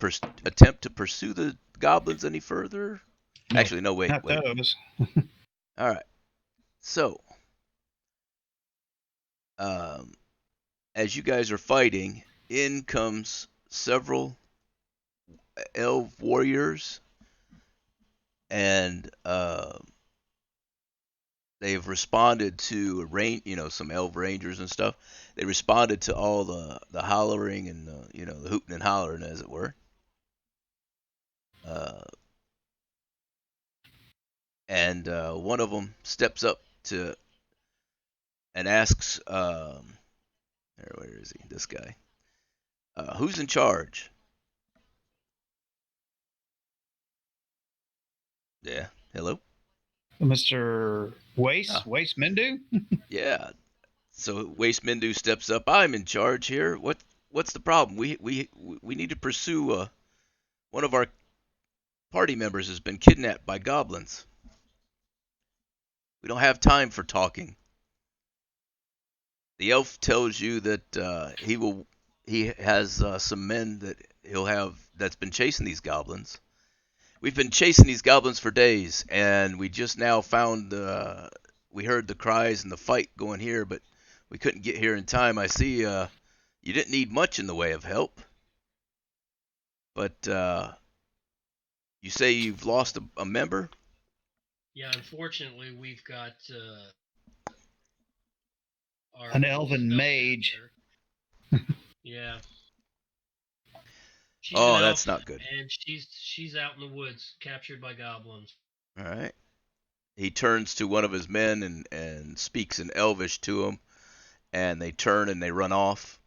attempt to pursue the goblins any further? No. Actually, no, wait. Not those. All right. So, as you guys are fighting, in comes several elf warriors, and they've responded to some elf rangers and stuff. They responded to all the hollering and the hooting and hollering, as it were. And one of them steps up to and asks, where is he? This guy. Who's in charge? Yeah. Hello? Mr. Waste? Ah. Waste Mindu? Yeah. So Waste Mindu steps up. I'm in charge here. What's the problem? We need to pursue one of our party members has been kidnapped by goblins. We don't have time for talking. The elf tells you that he has some men that he'll have that's been chasing these goblins. We've been chasing these goblins for days, and we just now found we heard the cries and the fight going here, but we couldn't get here in time. I see you didn't need much in the way of help, but you say you've lost a member? Yeah, unfortunately, we've got our An elven mage. Yeah. She's Oh, an that's elf, not good. and she's out in the woods, captured by goblins. All right. He turns to one of his men and speaks in Elvish to him, and they turn and they run off.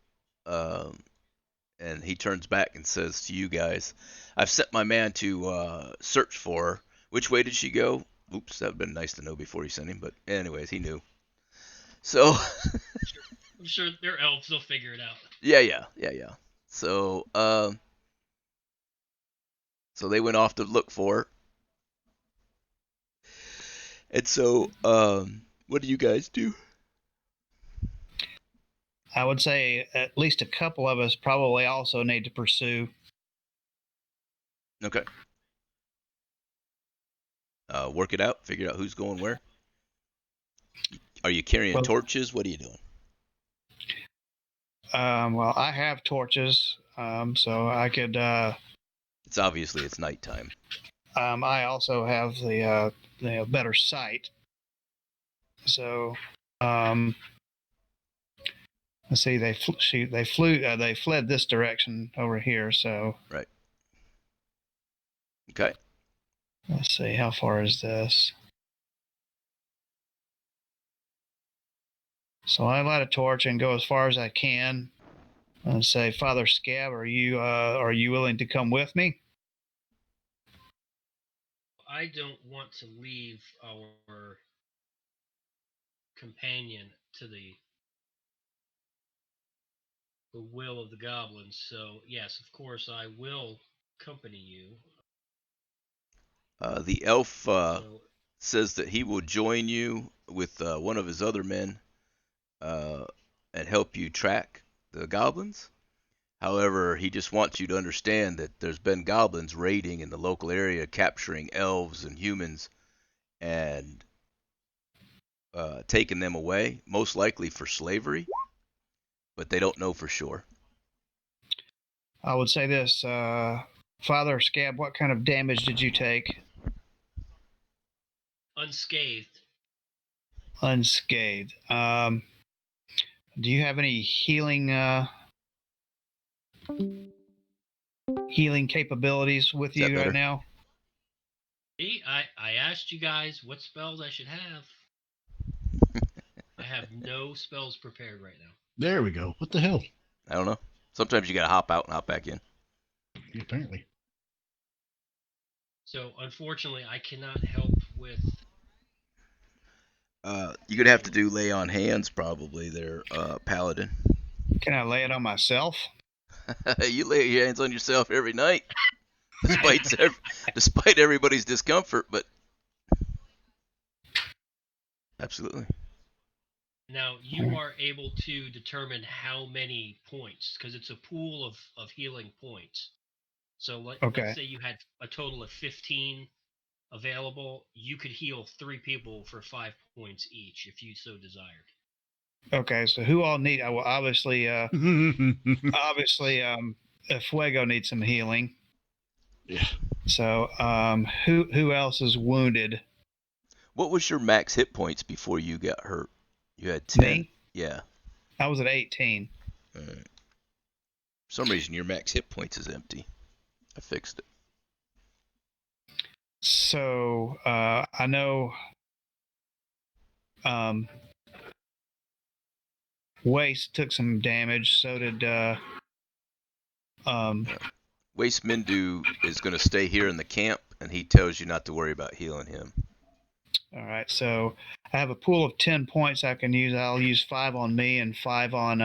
And he turns back and says to you guys, I've sent my man to search for her. Which way did she go? Oops, that would have been nice to know before you sent him, but anyways, he knew. So, I'm sure they're elves, they'll figure it out. yeah. So, so they went off to look for her. And so, what do you guys do? I would say at least a couple of us probably also need to pursue. Okay. Work it out. Figure out who's going where. Are you carrying torches? What are you doing? Well, I have torches, so I could. It's obviously it's nighttime. I also have the better sight. So, let's see. They fled this direction over here. So right. Okay. Let's see. How far is this? So I light a torch and go as far as I can, and say, "Father Scab, are you willing to come with me?" I don't want to leave our companion to the will of the goblins. So yes, of course, I will accompany you. The elf says that he will join you with one of his other men and help you track the goblins. However, he just wants you to understand that there's been goblins raiding in the local area, capturing elves and humans and taking them away, most likely for slavery, but they don't know for sure. I would say this, Father Scab, what kind of damage did you take? Unscathed. Unscathed. Do you have any healing capabilities with you right now? I asked you guys what spells I should have. I have no spells prepared right now. There we go. What the hell? I don't know. Sometimes you gotta hop out and hop back in. Yeah, apparently. So unfortunately, I cannot help with. You're gonna have to do lay on hands probably there, paladin. Can I lay it on myself? You lay your hands on yourself every night, despite everybody's discomfort. But absolutely. Now you are able to determine how many points, because it's a pool of healing points. So let's say you had a total of 15 available. You could heal 3 people for 5 points each if you so desired. Okay, so who all need? Well, obviously, Fuego needs some healing. Yeah. So, who else is wounded? What was your max hit points before you got hurt? You had 10. Me? Yeah. I was at 18. For some reason, your max hit points is empty. I fixed it. So, I know Waste took some damage, so did Waste Mindu is going to stay here in the camp, and he tells you not to worry about healing him. All right, so I have a pool of 10 points I can use. I'll use 5 on me and 5 on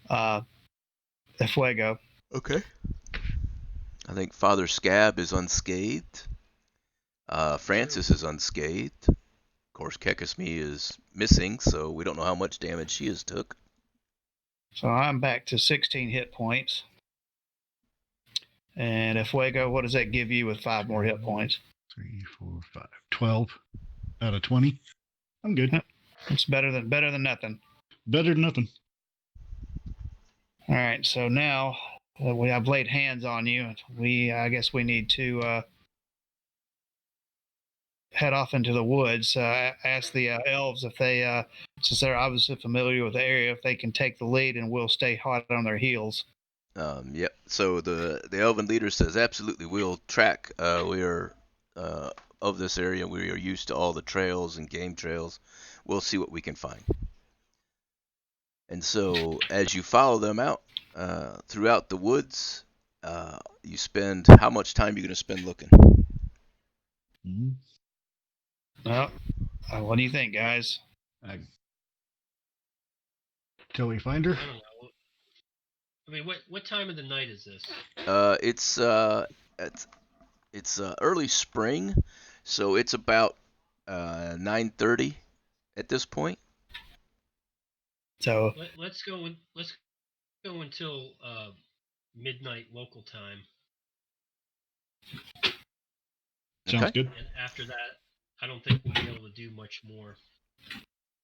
the Fuego. Okay. I think Father Scab is unscathed. Francis is unscathed. Of course, Kekisme is missing, so we don't know how much damage she has took. So I'm back to 16 hit points. And Fuego, what does that give you with 5 more hit points? 3, 4, 5, 12 out of 20. I'm good. It's better than nothing. Better than nothing. All right, so now we have laid hands on you. I guess we need to head off into the woods. Ask the elves if they, since they're obviously familiar with the area, if they can take the lead, and we'll stay hot on their heels. Yep. So the elven leader says, absolutely, we'll track. We are of this area. We are used to all the trails and game trails. We'll see what we can find. And so as you follow them out throughout the woods, you spend, how much time are you going to spend looking? Mm-hmm. Well, what do you think, guys? Till we find her. I don't know. I mean, what time of the night is this? It's early spring, so it's about 9:30 at this point. So Let's go until midnight local time, Sounds Okay. good. and after that, I don't think we'll be able to do much more.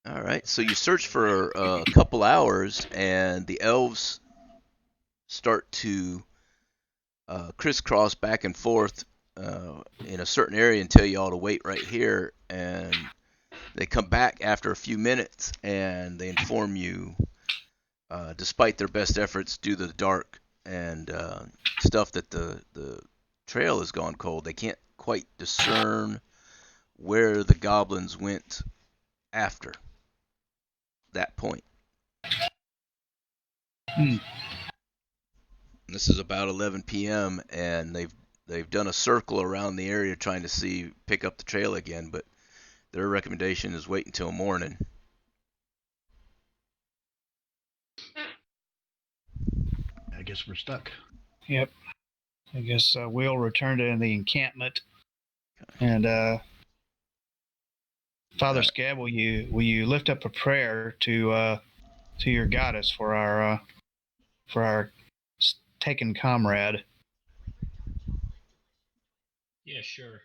All right. So you search for a couple hours, and the elves start to crisscross back and forth in a certain area and tell you all to wait right here. And they come back after a few minutes, and they inform you, despite their best efforts due to the dark and stuff, that the trail has gone cold. They can't quite discern where the goblins went after that point. This is about 11 p.m. and they've done a circle around the area trying to pick up the trail again, but their recommendation is wait until morning. I guess we're stuck. Yep. I guess we'll return to the encampment. And Father Scab, will you lift up a prayer to your goddess for our taken comrade? Yeah, sure.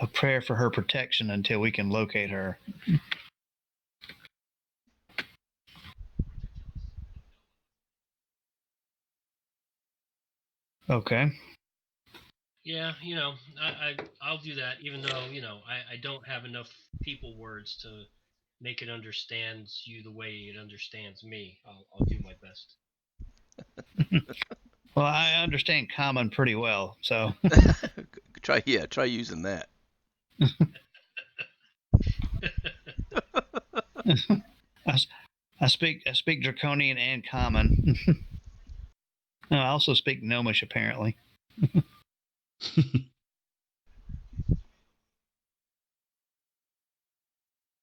A prayer for her protection until we can locate her. Okay. Yeah, I'll do that, even though I don't have enough people words to make it understand you the way it understands me. I'll do my best. Well, I understand common pretty well, so Try using that. I speak Draconian and Common. No, I also speak Gnomish, apparently.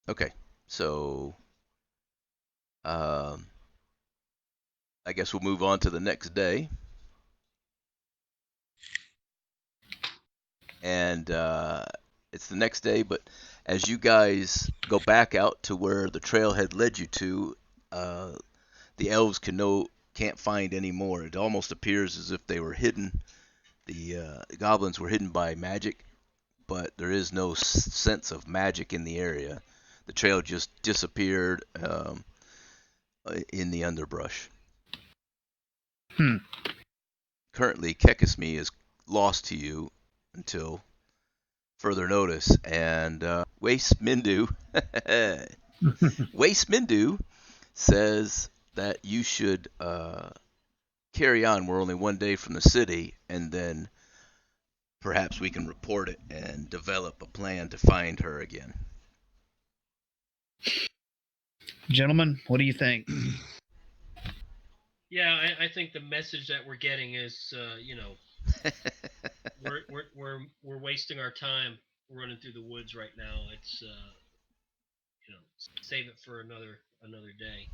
Okay, so I guess we'll move on to the next day. And it's the next day, but as you guys go back out to where the trail had led you to, the elves can't find any more. It almost appears as if they were hidden. The goblins were hidden by magic, but there is no sense of magic in the area. The trail just disappeared in the underbrush. Currently, Kekisme is lost to you until further notice, and Waste Mindu says that you should carry on. We're only one day from the city, and then perhaps we can report it and develop a plan to find her again. Gentlemen, what do you think? Yeah, I think the message that we're getting is, we're wasting our time running through the woods right now. It's save it for another day.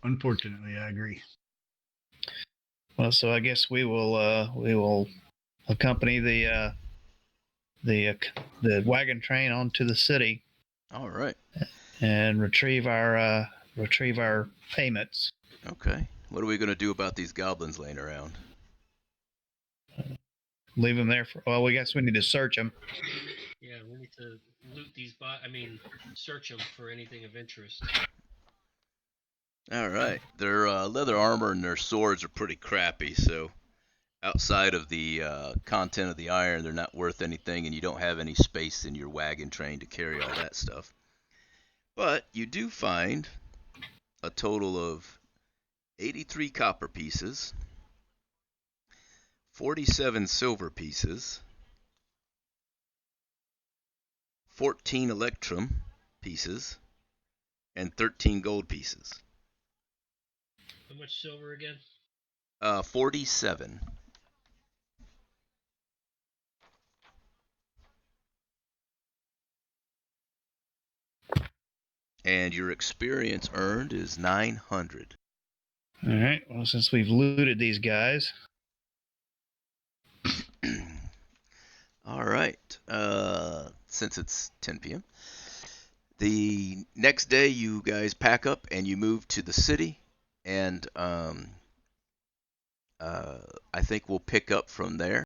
Unfortunately, I agree. Well, so I guess we will accompany the wagon train onto the city All right. and retrieve our payments. Okay. What are we gonna do about these goblins laying around? Leave them there for. Well, we guess we need to search them. Yeah, we need to loot these. Search them for anything of interest. All right. Their leather armor and their swords are pretty crappy, so outside of the content of the iron, they're not worth anything, and you don't have any space in your wagon train to carry all that stuff. But you do find a total of 83 copper pieces, 47 silver pieces, 14 electrum pieces, and 13 gold pieces. How much silver again? 47. And your experience earned is 900. All right. Well, since we've looted these guys, All right. Since it's 10 p.m., the next day you guys pack up and you move to the city, and I think we'll pick up from there.